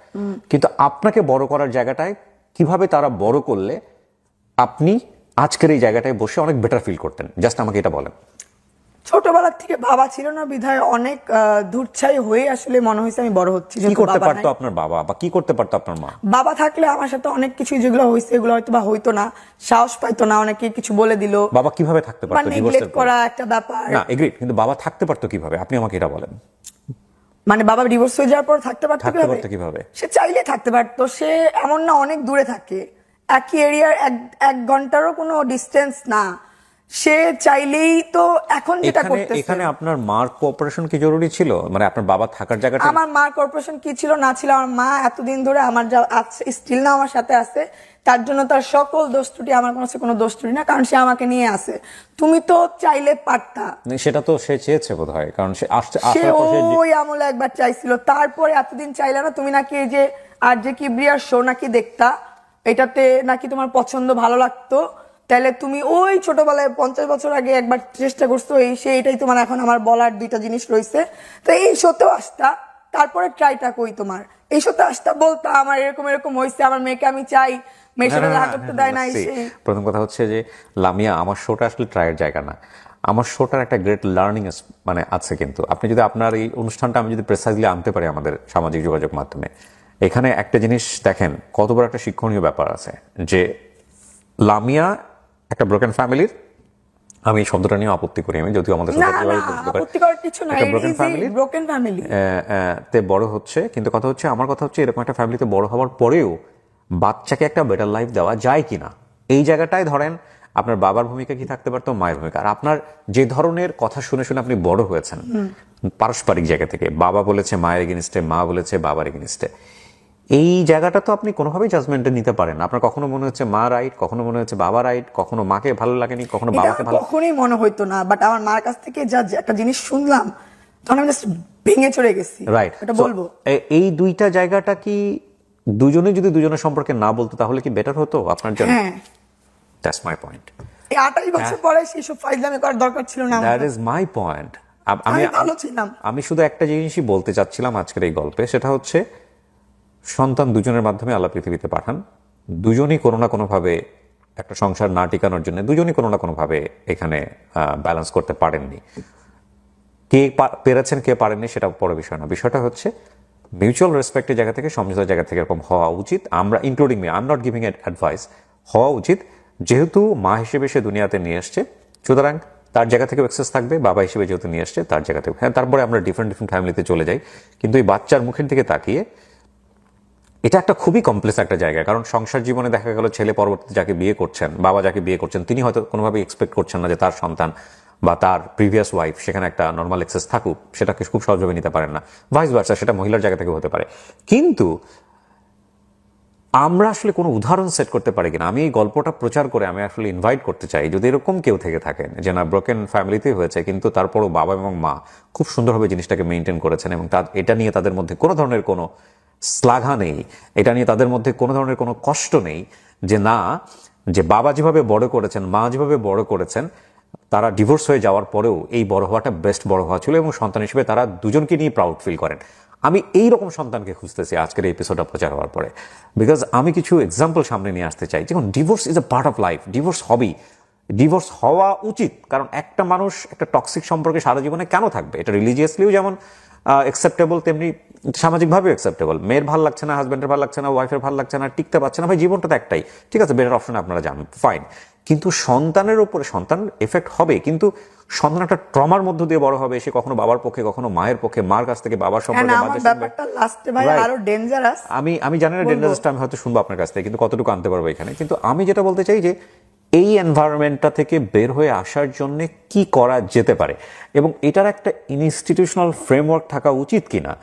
কিন্তু আপনাকে বড় করার জায়গাটায় কিভাবে তারা বড় করলে আপনি আজকের এই জায়গাটায় বসে অনেক বেটার ফিল করতেন, জাস্ট আমাকে এটা বলেন। ছোটবেলা থেকে বাবা ছিল না বিধায় অনেক দূরছাই হয়ে আসলে মনে হয়েছে আমি বড় হচ্ছি। কি করতে পারতো আপনার বাবা, বা কি করতে পারতো আপনার মা? বাবা থাকলে আমার সাথে অনেক কিছু যেগুলো হয়েছে এগুলো হয়তো বা হইতো না, সাহস পাইতো না, অনেকে কিছু বলে দিল। বাবা কিভাবে থাকতে পারতো? নেগলেক্ট করা একটা ব্যাপার না, এগ্রি, কিন্তু বাবা থাকতে পারতো কিভাবে, আপনি আমাকে এটা বলেন। মানে বাবা ডিভোর্স হয়ে যাওয়ার পর থাকতে পারতো কিভাবে? কিভাবে? সে চাইলে থাকতে পারতো, সে এমন না অনেক দূরে থাকে, একই এরিয়ার 1 ঘন্টারও কোনো ডিস্টেন্স না, সে চাইলেই তো এখন যেটা করতেছে। এখানে আপনার মার কোঅপারেশন কি জরুরি ছিল, মানে আপনার বাবা থাকার জায়গাটা? আমার মার কোঅপারেশন কি ছিল না ছিল, আমার মা এতদিন ধরে আমার যা আছে স্টিল না আমার সাথে আছে, তার জন্য তার সকল দোষ ত্রুটি আমার কোনো দোষ ত্রুটি না, কারণ সে আমাকে নিয়ে আসে। তুমি তো চাইলে পারতা। সেটা তো সে চেয়েছে বোধহয়, কারণ সে ওই আমলে একবার চাইছিল, তারপরে এতদিন চাইলে না। তুমি নাকি এই যে আর যে কিবরিয়ার শো নাকি দেখতা, এটাতে নাকি তোমার পছন্দ ভালো লাগতো, তাহলে তুমি ওই ছোটবেলায় 50 বছর আগে একবার চেষ্টা করছো, এইটাই তোমার এখন আমার বলার 2টা জিনিস রয়েছে। তো এই শোতেও আসতা, তারপরে ট্রাইটা কই তোমার, এই শোতে আসতা বলতা আমার এরকম এরকম হয়েছে, আমার মেয়েকে আমি চাই, মেয়ের সাথে দেখা করতে দেয় না। প্রথম কথা হচ্ছে যে লামিয়া, আমার শোটা আসলে ট্রায়ের জায়গা না, আমার শোটার একটা গ্রেট লার্নিং মানে আছে। কিন্তু আপনি যদি আপনার এই অনুষ্ঠানটা আমি যদি প্রেসাইজলি আনতে পারি আমাদের সামাজিক যোগাযোগ মাধ্যমে, এখানে একটা জিনিস দেখেন কত বড় একটা শিক্ষণীয় ব্যাপার আছে, যে লামিয়া একটা ব্রোকেন ফ্যামিলির, আমি শব্দটা নিয়ে আপত্তি করি, আমি যদিও আমাদের ব্রোকেন ফ্যামিলি তে বড় হচ্ছে, কিন্তু কথা হচ্ছে আমার কথা হচ্ছে এরকম একটা ফ্যামিলিতে বড় হওয়ার পরেও বাচ্চাকে একটা বেটার লাইফ দেওয়া যায় কিনা, এই জায়গাটায় ধরেন আপনার বাবার ভূমিকা কি থাকতে পারতো, মায়ের ভূমিকা। আর আপনার যে ধরনের কথা শুনে শুনে আপনি বড় হয়েছেন পারস্পরিক জায়গা থেকে, বাবা বলেছে মায়ের এগেনিস্টে, মা বলেছে বাবার এগেনিস্টে, এই জায়গাটা তো আপনি কোনোভাবেই জাজমেন্টে নিতে পারেন না। আপনার কখনো মনে হচ্ছে মা রাইট, কখনো মনে হচ্ছে বাবা রাইট, কখনো মাকে ভালো লাগেনি, কখনো বাবাকে ভালো, কখনোই মনে হইতো না। বাট আমার মার কাছ থেকে যা একটা জিনিস শুনলাম, তখন আমি জাস্ট ভেঙে চড়ে গেছি। রাইট, এটা বলবো এই দুইটা জায়গাটা কি দুজনে যদি দুজনের সম্পর্কে না বলতো তাহলে কি বেটার হতো আপনার জন্য? হ্যাঁ, দ্যাটস মাই পয়েন্ট। এই 28 বছর পরে সেসব ফাইজলামি করার দরকার ছিল না। That is my point. আমি শুধু একটা জিনিসই বলতে চাচ্ছিলাম আজকের এই গল্পে, সেটা হচ্ছে সন্তান দুজনের মাধ্যমে আল্লাহ পৃথিবীতে পাঠান, দুজনই কোনো না কোনোভাবে একটা সংসার না টিকানোর জন্য দুজনই কোনো না কোনোভাবে এখানে ব্যালেন্স করতে পারেননি। কে পেরেছেন কে পারেননি সেটা বড় বিষয় না, বিষয়টা হচ্ছে মিউচুয়াল রেসপেক্টের জায়গা থেকে, সমঝোতার জায়গা থেকে এরকম হওয়া উচিত। আমরা including me, I am not giving at advice, হওয়া উচিত। যেহেতু মা হিসেবে সে দুনিয়াতে নিয়ে এসছে, সুতরাং তার জায়গা থেকেও অ্যাক্সেস থাকবে, বাবা হিসেবে যেহেতু নিয়ে আসছে তার জায়গা থেকে। হ্যাঁ, তারপরে আমরা ডিফারেন্ট ফ্যামিলিতে চলে যাই, কিন্তু এই বাচ্চার মুখের দিকে তাকিয়ে এটা একটা খুবই কমপ্লেক্স একটা জায়গা। কারণ সংসার জীবনে দেখা গেল ছেলে পরবর্তীতে যাকে বিয়ে করছেন, বাবা যাকে বিয়ে করছেন, তিনি হয়তো কোনোভাবেই এক্সপেক্ট করছেন না যে তার সন্তান বা তার প্রিভিয়াস ওয়াইফ সেখানে একটা নর্মাল অ্যাক্সেস থাকুক, সেটাকে খুব সহজভাবে নিতে পারেন না। ভাইস ভার্সা, সেটা মহিলার জায়গা থেকে হতে পারে। কিন্তু আমরা আসলে কোনো উদাহরণ সেট করতে পারি কিনা, আমি এই গল্পটা প্রচার করে আমি আসলে ইনভাইট করতে চাই, যদি এরকম কেউ থেকে থাকেন যে না ব্রোকেন ফ্যামিলিতেই হয়েছে, কিন্তু তারপরও বাবা এবং মা খুব সুন্দরভাবে জিনিসটাকে মেনটেন করেছেন এবং এটা নিয়ে তাদের মধ্যে কোনো ধরনের কোনো শ্লাঘা নেই, এটা নিয়ে তাদের মধ্যে কোনো ধরনের কোনো কষ্ট নেই, যে না, যে বাবা যেভাবে বড় করেছেন, মা যেভাবে বড় করেছেন, তারা ডিভোর্স হয়ে যাওয়ার পরেও এই বড় হওয়াটা বেস্ট বড় হওয়া ছিল এবং সন্তান হিসেবে তারা দুজনকে নিয়ে প্রাউড ফিল করেন। আমি এই রকম সন্তানকে খুঁজতেছি আজকের এই এপিসোডটা প্রচার হওয়ার পরে, বিকজ আমি কিছু এক্সাম্পল সামনে নিয়ে আসতে চাই। যেমন divorce is a part of life, divorce হবেই, ডিভোর্স হওয়া উচিত। কারণ একটা মানুষ একটা টক্সিক সম্পর্কে সারা জীবনে কেন থাকবে? এটা রিলিজিয়াসলিও যেমন অ্যাকসেপ্টেবল, তেমনি সামাজিকভাবেও অ্যাকসেপ্টেবল। মেয়ের ভালো লাগছে না, হাজব্যান্ডের ভালো লাগছে না, ওয়াইফের ভালো লাগছে না, টিকতে পারছে না, ভাই জীবনটা তো একটাই, ঠিক আছে, বেটার অপশন আপনারা জানেন, ফাইন। কিন্তু সন্তানের উপরে সন্তান এফেক্ট হবে, কিন্তু সন্তান একটা ট্রমার মধ্য দিয়ে বড় হবে, সে কখনো বাবার পক্ষে, কখনো মায়ের পক্ষে, মার কাছ থেকে বাবার সম্পর্কে। আমি জানি না ডেঞ্জারাসটা, আমি হয়তো শুনবো আপনার কাছ থেকে, কিন্তু কতটুকু আনতে পারবো এখানে। কিন্তু আমি যেটা বলতে চাই যে এই এনভায়রনমেন্টটা থেকে বের হয়ে আসার জন্য কি করা যেতে পারে, এবং এটার একটা ইনস্টিটিউশনাল ফ্রেমওয়ার্ক থাকা উচিত কিনা,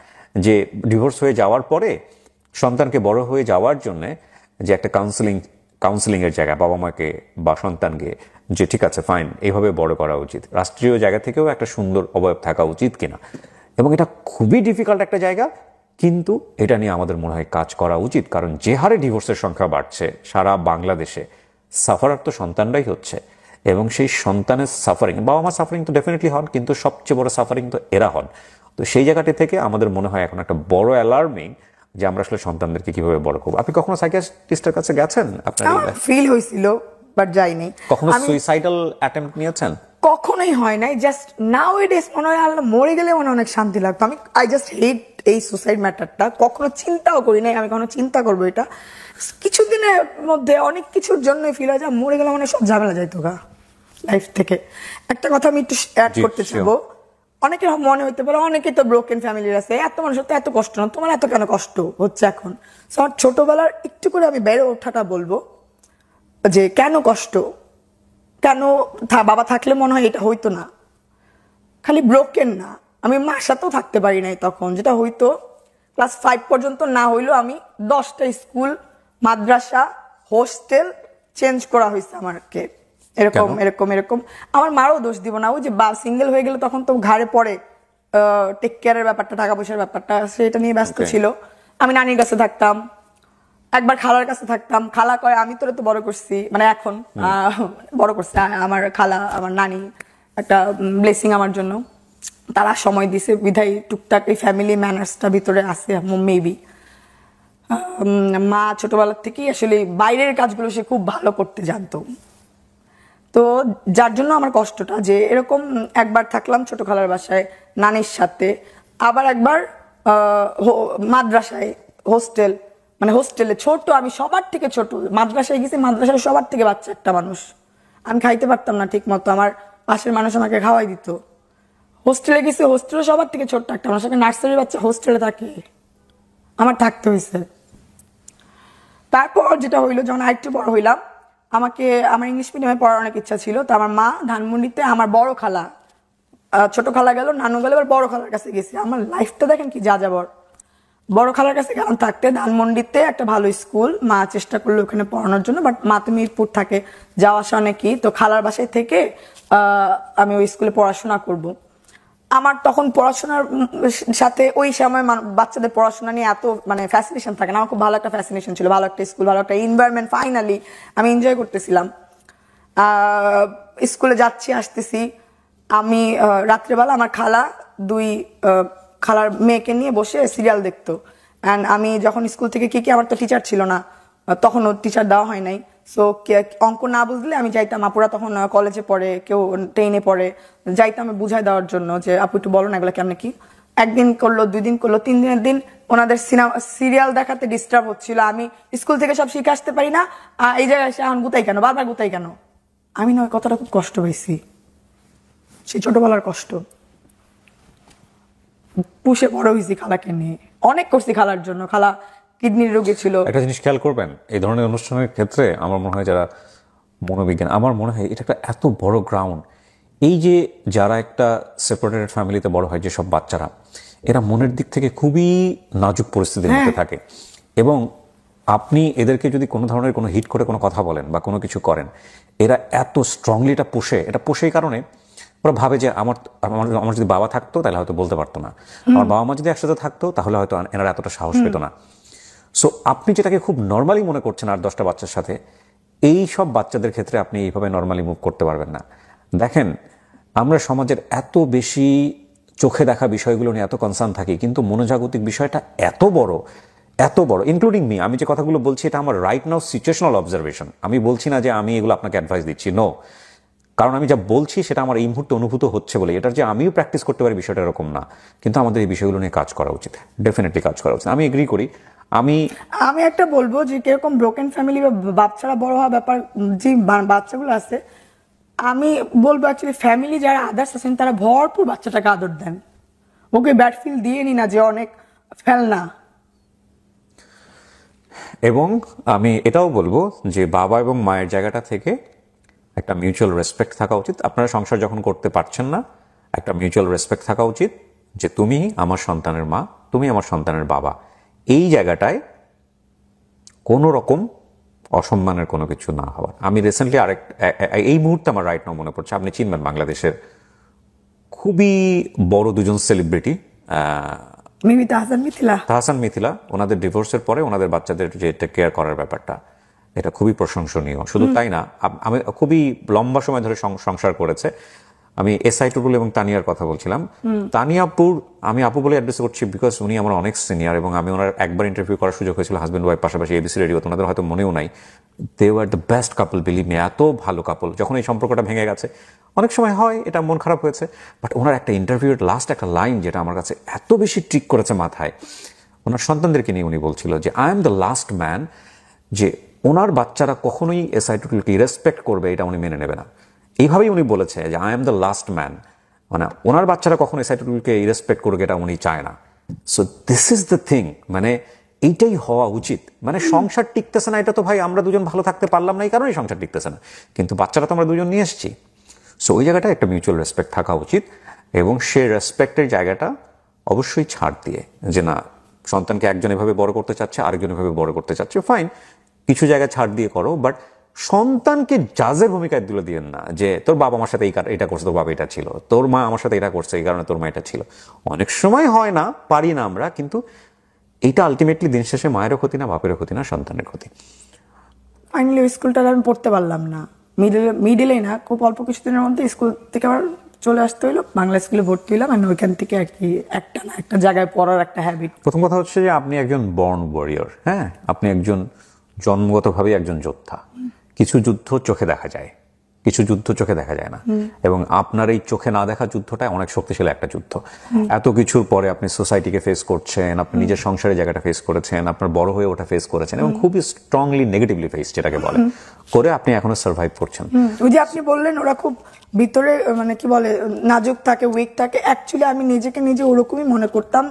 যে ডিভোর্স হয়ে যাওয়ার পরে সন্তানকে বড় হয়ে যাওয়ার জন্য যে একটা কাউন্সিলিং এর জায়গা, বাবা মাকে বা সন্তানকে, যে ঠিক আছে ফাইন এইভাবে বড় করা উচিত। রাষ্ট্রীয় জায়গা থেকেও একটা সুন্দর অবয়ব থাকা উচিত কিনা, এবং এটা খুবই ডিফিকাল্ট একটা জায়গা, কিন্তু এটা নিয়ে আমাদের মনে হয় কাজ করা উচিত। কারণ যে হারে ডিভোর্সের সংখ্যা বাড়ছে সারা বাংলাদেশে, সাফারার তো সন্তানরাই হচ্ছে, এবং সেই সন্তানের সাফারিং, বাবা মা সাফারিং তো ডেফিনেটলি হন, কিন্তু সবচেয়ে বড় সাফারিং তো এরা হন। তো সেই জায়গাটি থেকে আমাদের মনে হয় এখন একটা বড় অ্যালার্মিং যে আমরা আসলে সন্তানদেরকে কিভাবে বড় করবো। আপনি কখনো সাইকিয়াট্রিস্টের কাছে গেছেন? আপনার ফিল হয়েছিল, বাট যাইনি। কখনো সুইসাইডাল অ্যাটেম্প্ট নিয়েছেন? কখনোই হয় নাই। জাস্ট নাও ইট ইজ মনে হয় আল্লাহ মরে গেলে মনে অনেক শান্তি লাগতো। আই জাস্ট হেট এই সুসাইড ম্যাটারটা, কখনো চিন্তাও করি নাই আমি কখনো চিন্তা করবো এটা। কিছুদিনের মধ্যে অনেক কিছুর জন্যই ফিল হয় যে মরে গেলে মানে সব ঝামেলা যাইতো গা লাইফ থেকে। একটা কথা আমি একটু অ্যাড করতে চাইবো, অনেকের মনে হইতে পারে অনেকে তো ব্রোকেন ফ্যামিলির আছে, এত মানুষের তো এত কষ্ট না, তোমার এত কেন কষ্ট হচ্ছে এখন? ছোটবেলার একটু করে আমি বেড়ে ওঠাটা বলবো। যে কেন কষ্ট, কেন বাবা থাকলে মনে হয় এটা হইতো না। খালি ব্রোকেন না, আমি মার সাথেও থাকতে পারি নাই তখন। যেটা হইতো ক্লাস 5 পর্যন্ত না হইলেও আমি 10টা স্কুল, মাদ্রাসা, হোস্টেল চেঞ্জ করা হয়েছে আমাকে, এরকম এরকম এরকম। আমার মারও দোষ দিব না, ওই যে সিঙ্গেল হয়ে গেলে তখন তো ঘাড়ে পড়ে টেক কেয়ারের ব্যাপারটা, টাকা পয়সার ব্যাপারটা, সেটা নিয়ে ব্যস্ত ছিল। আমি নানির কাছে থাকতাম, একবার খালার কাছে থাকতাম। খালা কয় আমি তোরে তো বড় করছি, মানে এখন বড় করছে আমার খালা, আমার নানি একটা ব্লেসিং আমার জন্য, তারা সময় দিছে বিধায় টুকটাক এই ফ্যামিলি ম্যানার্সটা ভিতরে আছে মেবি। মা ছোটবেলার থেকেই আসলে বাইরের কাজগুলো সে খুব ভালো করতে জানতো, তো যার জন্য আমার কষ্টটা যে এরকম একবার থাকলাম ছোট খালার বাসায় নানির সাথে, আবার একবার মাদ্রাসায় হোস্টেল, মানে হোস্টেলে ছোট, আমি সবার থেকে ছোট। মাদ্রাসায় গেছি, মাদ্রাসায় সবার থেকে বাচ্চা একটা মানুষ, আমি খাইতে পারতাম না ঠিক মতো, আমার পাশের মানুষ আমাকে খাওয়াই দিত। হোস্টেলে গেছি, হোস্টেলে সবার থেকে ছোট্ট একটা মানুষ, নার্সারির বাচ্চা হোস্টেলে থাকে, আমার থাকতে হয়েছে। তারপর যেটা হইলো, যখন আরেকটু বড় হইলাম, আমাকে আমার ইংলিশ মিডিয়ামে পড়ার অনেক ইচ্ছা ছিল, তো আমার মা ধানমন্ডিতে, আমার বড় খালা, ছোট খালা গেল, নানু গেল, এবার বড় খালার কাছে গেছি। আমার লাইফটা দেখেন কি যাযাবর। বড় খালার কাছে গেলাম থাকতে ধানমন্ডিতে, একটা ভালো স্কুল, মা চেষ্টা করলো ওখানে পড়ানোর জন্য, বাট মা তো মিরপুর থাকে, যাওয়া আসা অনেকই, তো খালার বাসায় থেকে আমি ওই স্কুলে পড়াশোনা করব। আমার তখন পড়াশোনার সাথে ওই সময় বাচ্চাদের পড়াশোনা নিয়ে এত মানে ফ্যাসিনেশন থাকে না, আমার খুব ভালো একটা ফ্যাসিনেশন ছিল, ভালো একটা স্কুল, ভালো একটা এনভায়রনমেন্ট, ফাইনালি আমি এনজয় করতেছিলাম। স্কুলে যাচ্ছি আসতেছি, আমি রাত্রেবেলা আমার খালা দুই খালার মেয়েকে নিয়ে বসে সিরিয়াল দেখতো, অ্যান্ড আমি যখন স্কুল থেকে কি আমার তো টিচার ছিল না তখনও, টিচার দেওয়া হয় নাই, সো অঙ্ক না বুঝলে আমি যাইতাম, আপুরা তখন কলেজে পড়ে, কেউ 10-এ পড়ে, যাইতাম বুঝাই দেওয়ার জন্য যে আপু একটু বলো না এগুলো কেমন কি। একদিন করলো, 2 দিন করলো, 3 দিনের দিন ওনাদের সিরিয়াল দেখাতে ডিস্টার্ব হচ্ছিল, আমি স্কুল থেকে সব শিখে আসতে পারি না, এই জায়গায় এসে এখন গুতাই কেন, বারবার গুতাই কেন। আমি নয় কথাটা খুব কষ্ট পাইছি, সেই ছোটবেলার কষ্ট। পুষে বড় হয়েছি খালাকে নিয়ে, অনেক করছি খালার জন্য, খালা কিডনির রোগী ছিল। একটা জিনিস খেয়াল করবেন, এই ধরনের অনুষ্ঠানের ক্ষেত্রে আমার মনে হয় যারা মনোবিজ্ঞান, আমার মনে হয় এটা একটা এত বড় গ্রাউন্ড। এই যে যারা একটা সেপারেটেড ফ্যামিলিতে বড় হয়, যেসব বাচ্চারা, এরা মনের দিক থেকে খুবই নাজুক পরিস্থিতির মধ্যে থাকে, এবং আপনি এদেরকে যদি কোনো ধরনের কোনো হিট করে কোনো কথা বলেন বা কোনো কিছু করেন, এরা এত স্ট্রংলি এটা পোষে এই কারণে ওরা ভাবে যে আমার যদি বাবা থাকতো তাহলে হয়তো বলতে পারতো না, আমার বাবা মা যদি একসাথে থাকতো তাহলে হয়তো এনারা এতটা সাহস পেত না। সো আপনি যেটাকে খুব নর্মালি মনে করছেন 8-10টা বাচ্চার সাথে, এই সব বাচ্চাদের ক্ষেত্রে আপনি এইভাবে নর্মালি মুভ করতে পারবেন না। দেখেন, আমরা সমাজের এত বেশি চোখে দেখা বিষয়গুলো নিয়ে এত কনসার্ন থাকি, কিন্তু মনোজাগতিক বিষয়টা এত বড়, ইনক্লুডিং মি। আমি যে কথাগুলো বলছি এটা আমার রাইট নাও সিচুয়েশনাল অবজারভেশন, আমি বলছি না যে আমি এগুলো আপনাকে অ্যাডভাইস দিচ্ছি, নো। কারণ আমি যা বলছি সেটা আমার এই মুহূর্তে অনুভূত হচ্ছে বলে, এটার যে আমিও প্র্যাকটিস করতে পারি বিষয়টা এরকম না, কিন্তু আমাদের এই বিষয়গুলো নিয়ে কাজ করা উচিত, ডেফিনেটলি কাজ করা উচিত, আমি এগ্রি করি। আমি একটা বলবো যে কিরকম ব্রোকেন ফ্যামিলি বা বাচ্চারা বড় হওয়া ব্যাপার, যে বাচ্চাগুলো আছে, আমি বলবো অ্যাকচুয়ালি ফ্যামিলি যারা আদার্স আছেন তারা ভরপুর বাচ্চাটাকে আদর দেন, ওকে ব্যাড ফিল দিয়ে নি না যে অনেক ফেলনা। এবং আমি এটাও বলবো যে বাবা এবং মায়ের জায়গাটা থেকে একটা মিউচুয়াল রেসপেক্ট থাকা উচিত। আপনারা সংসার যখন করতে পারছেন না, একটা মিউচুয়াল রেসপেক্ট থাকা উচিত যে তুমি আমার সন্তানের মা, তুমি আমার সন্তানের বাবা। এই জায়গাটায় কোনো রকম অসম্মানের কোনো কিছু না হওয়া। আমি রিসেন্টলি এই মুহূর্তে আমার রাইট নাও মনে পড়ছে, আপনি চিনবেন বাংলাদেশের খুবই বড় 2জন সেলিব্রিটি, তাহসান মিথিলা, ওনাদের ডিভোর্সের পরে ওনাদের বাচ্চাদের যে টেক কেয়ার করার ব্যাপারটা, এটা খুবই প্রশংসনীয়। শুধু তাই না, আমি খুবই লম্বা সময় ধরে সংসার করেছে। আমি এসআই টুটুল এবং তানিয়ার কথা বলছিলাম। তানিয়াপুর আমি আপু বলে অ্যাড্রেস করছি বিকজ উনি আমার অনেক সিনিয়র, এবং আমি ওনার একবার ইন্টারভিউ করার সুযোগ হয়েছিল, হাজব্যান্ড ওয়াইফ পাশাপাশি এবিসি রেডিও, ওনাদের হয়তো মনেও নাই। They were the best couple, believe me, এত ভালো কাপল। যখন এই সম্পর্কটা ভেঙে গেছে, অনেক সময় হয় এটা মন খারাপ হয়েছে, বাট ওনার একটা ইন্টারভিউর লাস্ট একটা লাইন যেটা আমার কাছে এত বেশি ট্রিক করেছে মাথায়, ওনার সন্তানদেরকে নিয়ে উনি বলছিল যে I am the last man, যে ওনার বাচ্চারা কখনোই এসআই টুটুলকে রেসপেক্ট করবে এটা উনি মেনে নেবে না। এইভাবেই উনি বলেছে যে I am the last man, মানে ওনার বাচ্চারা কখনো এসআই টুটুলকে রেসপেক্ট করবে এটা উনি চায় না। So this is the thing, মানে এইটাই হওয়া উচিত। মানে সংসার টিকতেছে না, এটা তো ভাই আমরা দুজন ভালো থাকতে পারলাম না, এই কারণেই সংসার টিকতেছে না, কিন্তু বাচ্চারা তো আমরা দুজন নিয়ে এসেছি। সো ওই জায়গাটা একটা মিউচুয়াল রেসপেক্ট থাকা উচিত, এবং সে রেসপেক্টের জায়গাটা অবশ্যই ছাড় দিয়ে, যে না সন্তানকে একজন এভাবে বড় করতে চাচ্ছে, আরেকজন এভাবে বড় করতে চাচ্ছে, ফাইন, কিছু জায়গায় ছাড় দিয়ে করো, বাট সন্তানকে জাজের ভূমিকায় তুলে দিয়েন না যে তোর বাবা আমার সাথে এটা করছে, তোর বাবা এটা ছিল, তোর মা আমার সাথে এটা করছে এই কারণে তোর মা এটা ছিল। অনেক সময় হয় না, পারি না আমরা, কিন্তু এটা আলটিমেটলি দিন শেষে মায়েরও ক্ষতি না, বাপেরও ক্ষতি না, সন্তানের ক্ষতি। ফাইনালি স্কুলটা আমি পড়তে পারলাম না, মিডিলেই না, খুব অল্প কিছুদিনের মধ্যে স্কুল থেকে আবার চলে আসতে হইলো, বাংলা স্কুলে ভর্তি হইলাম, আর ওইখান থেকে আর কি একটা জায়গায় পড়ার একটা হ্যাবিট। প্রথম কথা হচ্ছে যে আপনি একজন বর্ন ওয়ারিয়র, হ্যাঁ, আপনি একজন জন্মগতভাবে একজন যোদ্ধা। কিছু যুদ্ধ চোখে দেখা যায়, কিছু যুদ্ধ চোখে দেখা যায় না, এবং আপনার এই চোখে না দেখা যুদ্ধটা অনেক শক্তিশালী একটা যুদ্ধ। এত কিছুর পরে আপনি সোসাইটিকে ফেস করছেন, আপনি নিজের সংসারের জায়গাটা ফেস করেছেন, আপনার বড় হয়ে ওটা ফেস করেছেন, এবং খুবই স্ট্রংলি নেগেটিভলি ফেস যেটাকে বলে করে আপনি এখনো সার্ভাইভ করছেন। ওই যে আপনি বললেন ওরা খুব ভিতরে মানে কি বলে নাজুক থাকে, উইক থাকে, অ্যাকচুয়ালি আমি নিজেকে নিজে ওরকমই মনে করতাম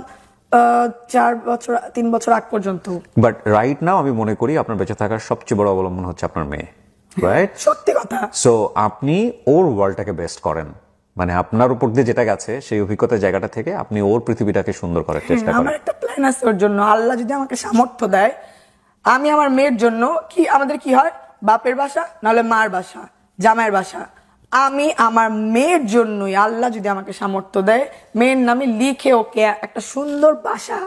3 বছর আগ পর্যন্ত। বাট রাইট নাও আমি মনে করি আপনার বেঁচে থাকার সবচেয়ে বড় অবলম্বন হচ্ছে আপনার মেয়ে, রাইট? সত্যি কথা। সো আপনি ওর ওয়ার্ল্ডটাকে বেস্ট করেন, মানে আপনার উপর দিয়ে যেটা গেছে সেই অভিজ্ঞতার জায়গাটা থেকে আপনি ওর পৃথিবীটাকে সুন্দর করার চেষ্টা করেন। আমার একটা প্ল্যান আছে ওর জন্য, আল্লাহ যদি আমাকে সামর্থ্য দেয়, আমি আমার মেয়ের জন্য আমাদের কি হয়, বাপের বাসা নাহলে মার বাসা, জামাইয়ের বাসা, আমি আমার মেয়ের জন্যই আল্লাহ যদি আমাকে সামর্থ্য দেয়, মেয়ের নামে লিখে ওকে একটা সুন্দর বাসা,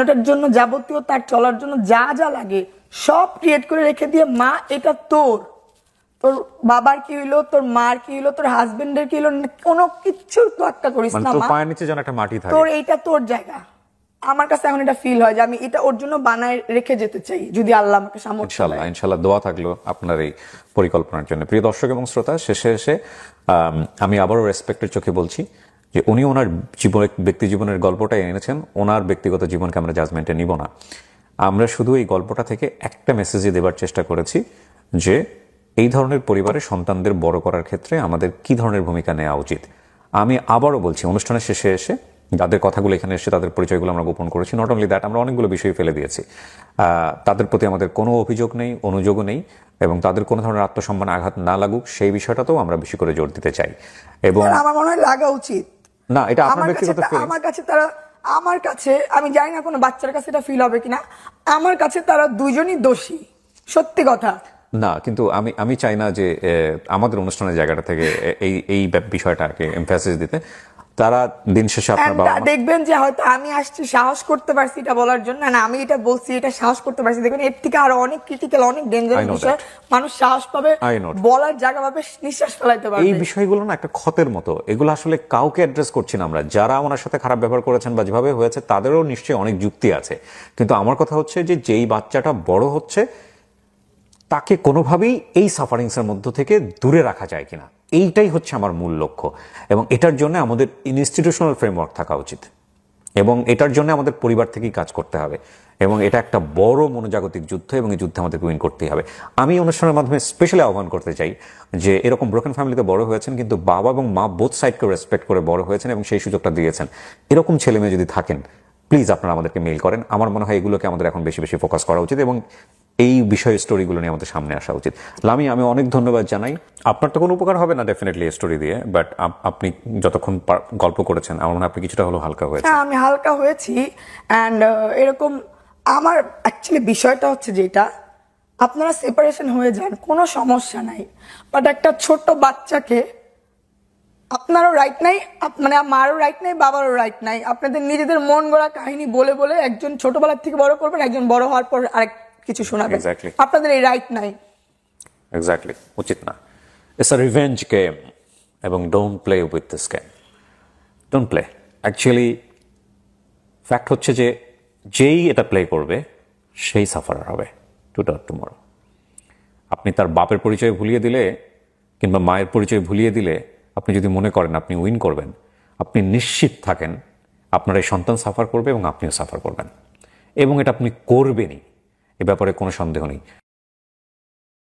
ওটার জন্য যাবতীয় তার চলার জন্য যা যা লাগে সব ক্রিয়েট করে রেখে দিয়ে, মা এটা তোর বাবার কি হইলো, তোর মার কি হইলো, তোর হাজবেন্ডের কি হইলো, কোনো কিছু তো একটা করিস না, তোর পায়ের নিচে যেন একটা মাটি থাকে, তোর এইটা তোর জায়গা। আমার কাছে এখন এটা ফিল হয় যে আমি এটা ওর জন্য বানায় রেখে যেতে চাই, যদি আল্লাহ আমাকে সামর্থ্য দেয়। ইনশাআল্লাহ দোয়া থাকলো আপনার এই পরিকল্পনার জন্য। প্রিয় দর্শক এবং শ্রোতা, শেষে এসে আমি আবারও রেসপেক্টের চোখে বলছি যে উনি ওনার ব্যক্তি জীবনের গল্পটা এনেছেন, ওনার ব্যক্তিগত জীবনকে আমরা জাজমেন্টে নিব না। আমরা শুধু এই গল্পটা থেকে একটা মেসেজই দেবার চেষ্টা করেছি যে এই ধরনের পরিবারে সন্তানদের বড় করার ক্ষেত্রে আমাদের কি ধরনের ভূমিকা নেওয়া উচিত। আমি আবারও বলছি, অনুষ্ঠানের শেষে এসে যাদের কথাগুলো এখানে এসে তাদের পরিচয়গুলো আমরা গোপন করেছি, নট অনলি দ্যাট, আমরা অনেকগুলো বিষয় ফেলে দিয়েছি। তাদের প্রতি আমাদের কোনো অভিযোগ নেই, অনুযোগও নেই, এবং তাদের কোনো ধরনের আত্মসম্মান আঘাত না লাগুক সেই বিষয়টাতেও আমরা বেশি করে জোর দিতে চাই। এবং আমার মনে হয় লাগা উচিত না, এটা আপনার ব্যক্তিগত ফিলিং। আমার কাছে আমি জানি না কোনো বাচ্চার কাছে এটা ফিল হবে কিনা, আমার কাছে তারা দুইজনই দোষী, সত্যি কথা না, কিন্তু আমি চাই না যে আমাদের অনুষ্ঠানের জায়গাটা থেকে এই বিষয়টাকে এমফাসিস দিতে। তারা দিন শেষে আপনার বাবা দেখবেন যে হয়তো আমি আসছি সাহস করতে পারছি এটা বলার জন্য, না আমি এটা বলছি এটা সাহস করতে পারছি, দেখবেন এর থেকে আরো অনেক ক্রিটিক্যাল, অনেক ডেঞ্জারাস বিষয় মানুষ সাহস পাবে, বলার জায়গা পাবে, নিঃশ্বাস ফেলাইতে পারবে। এই বিষয়গুলো না একটা ক্ষতের মতো, এগুলো আসলে কাউকে অ্যাড্রেস করছি না আমরা। যারা ওনার সাথে খারাপ ব্যবহার করেছেন বা যেভাবে হয়েছে তাদেরও নিশ্চয়ই অনেক যুক্তি আছে, কিন্তু আমার কথা হচ্ছে যে যেই বাচ্চাটা বড় হচ্ছে তাকে কোনোভাবেই এই সাফারিংসের মধ্য থেকে দূরে রাখা যায় কিনা, এইটাই হচ্ছে আমার মূল লক্ষ্য। এবং এটার জন্য আমাদের ইনস্টিটিউশনাল ফ্রেমওয়ার্ক থাকা উচিত, এবং এটার জন্য আমাদের পরিবার থেকেই কাজ করতে হবে, এবং এটা একটা বড় মনোজাগতিক যুদ্ধ, এবং এই যুদ্ধে আমাদের উইন করতেই হবে। আমি অনুষ্ঠানের মাধ্যমে স্পেশালি আহ্বান করতে চাই যে এরকম ব্রোকেন ফ্যামিলিতে বড় হয়েছেন, কিন্তু বাবা এবং মা বোথ সাইডকে রেসপেক্ট করে বড় হয়েছেন এবং সেই সুযোগটা দিয়েছেন, এরকম ছেলে মেয়ে যদি থাকেন, প্লিজ আপনারা আমাদেরকে মেইল করেন। আমার মনে হয় এগুলোকে আমাদের এখন বেশি বেশি ফোকাস করা উচিত, এবং এই বিষয় স্টোরিগুলো নিয়ে আমাদের সামনে আসা উচিত। লামি, আমি অনেক ধন্যবাদ জানাই। আপনার তো কোনো উপকার হবে না ডেফিনেটলি এই স্টোরি দিয়ে, বাট আপনি যতক্ষণ গল্প করেছেন আমার মনে হয় আপনি কিছুটা হলো হালকা হয়েছে। হ্যাঁ, আমি হালকা হয়েছি। অ্যান্ড এরকম আমার অ্যাকচুয়ালি বিষয়টা হচ্ছে যেটা, আপনারা সেপারেশন হয়ে যান কোনো সমস্যা নাই, বাট একটা ছোট্ট বাচ্চাকে আপনারও রাইট নাই, মানে মারও রাইট নাই, বাবারও রাইট নাই, আপনাদের নিজেদের মন গড়া কাহিনী বলে বলে একজন ছোটবেলার থেকে বড় করবেন, একজন বড় হওয়ার পর আরেক কিছু শোনাবেন, আপনাদের এই রাইট নাই। এক্স্যাক্টলি, উচিত না। ইটস আ রিভেঞ্জ গেম, এবং don't play with this game, don't play. Actually fact হচ্ছে যে যেই এটা প্লে করবে সেই সাফারার হবে টুমরো। আপনি তার বাপের পরিচয় ভুলিয়ে দিলে কিংবা মায়ের পরিচয় ভুলিয়ে দিলে আপনি যদি মনে করেন আপনি উইন করবেন, আপনি নিশ্চিত থাকেন আপনার এই সন্তান সাফার করবে এবং আপনিও সাফার করবেন, এবং এটা আপনি করবেনই, এ ব্যাপারে কোনো সন্দেহ নেই।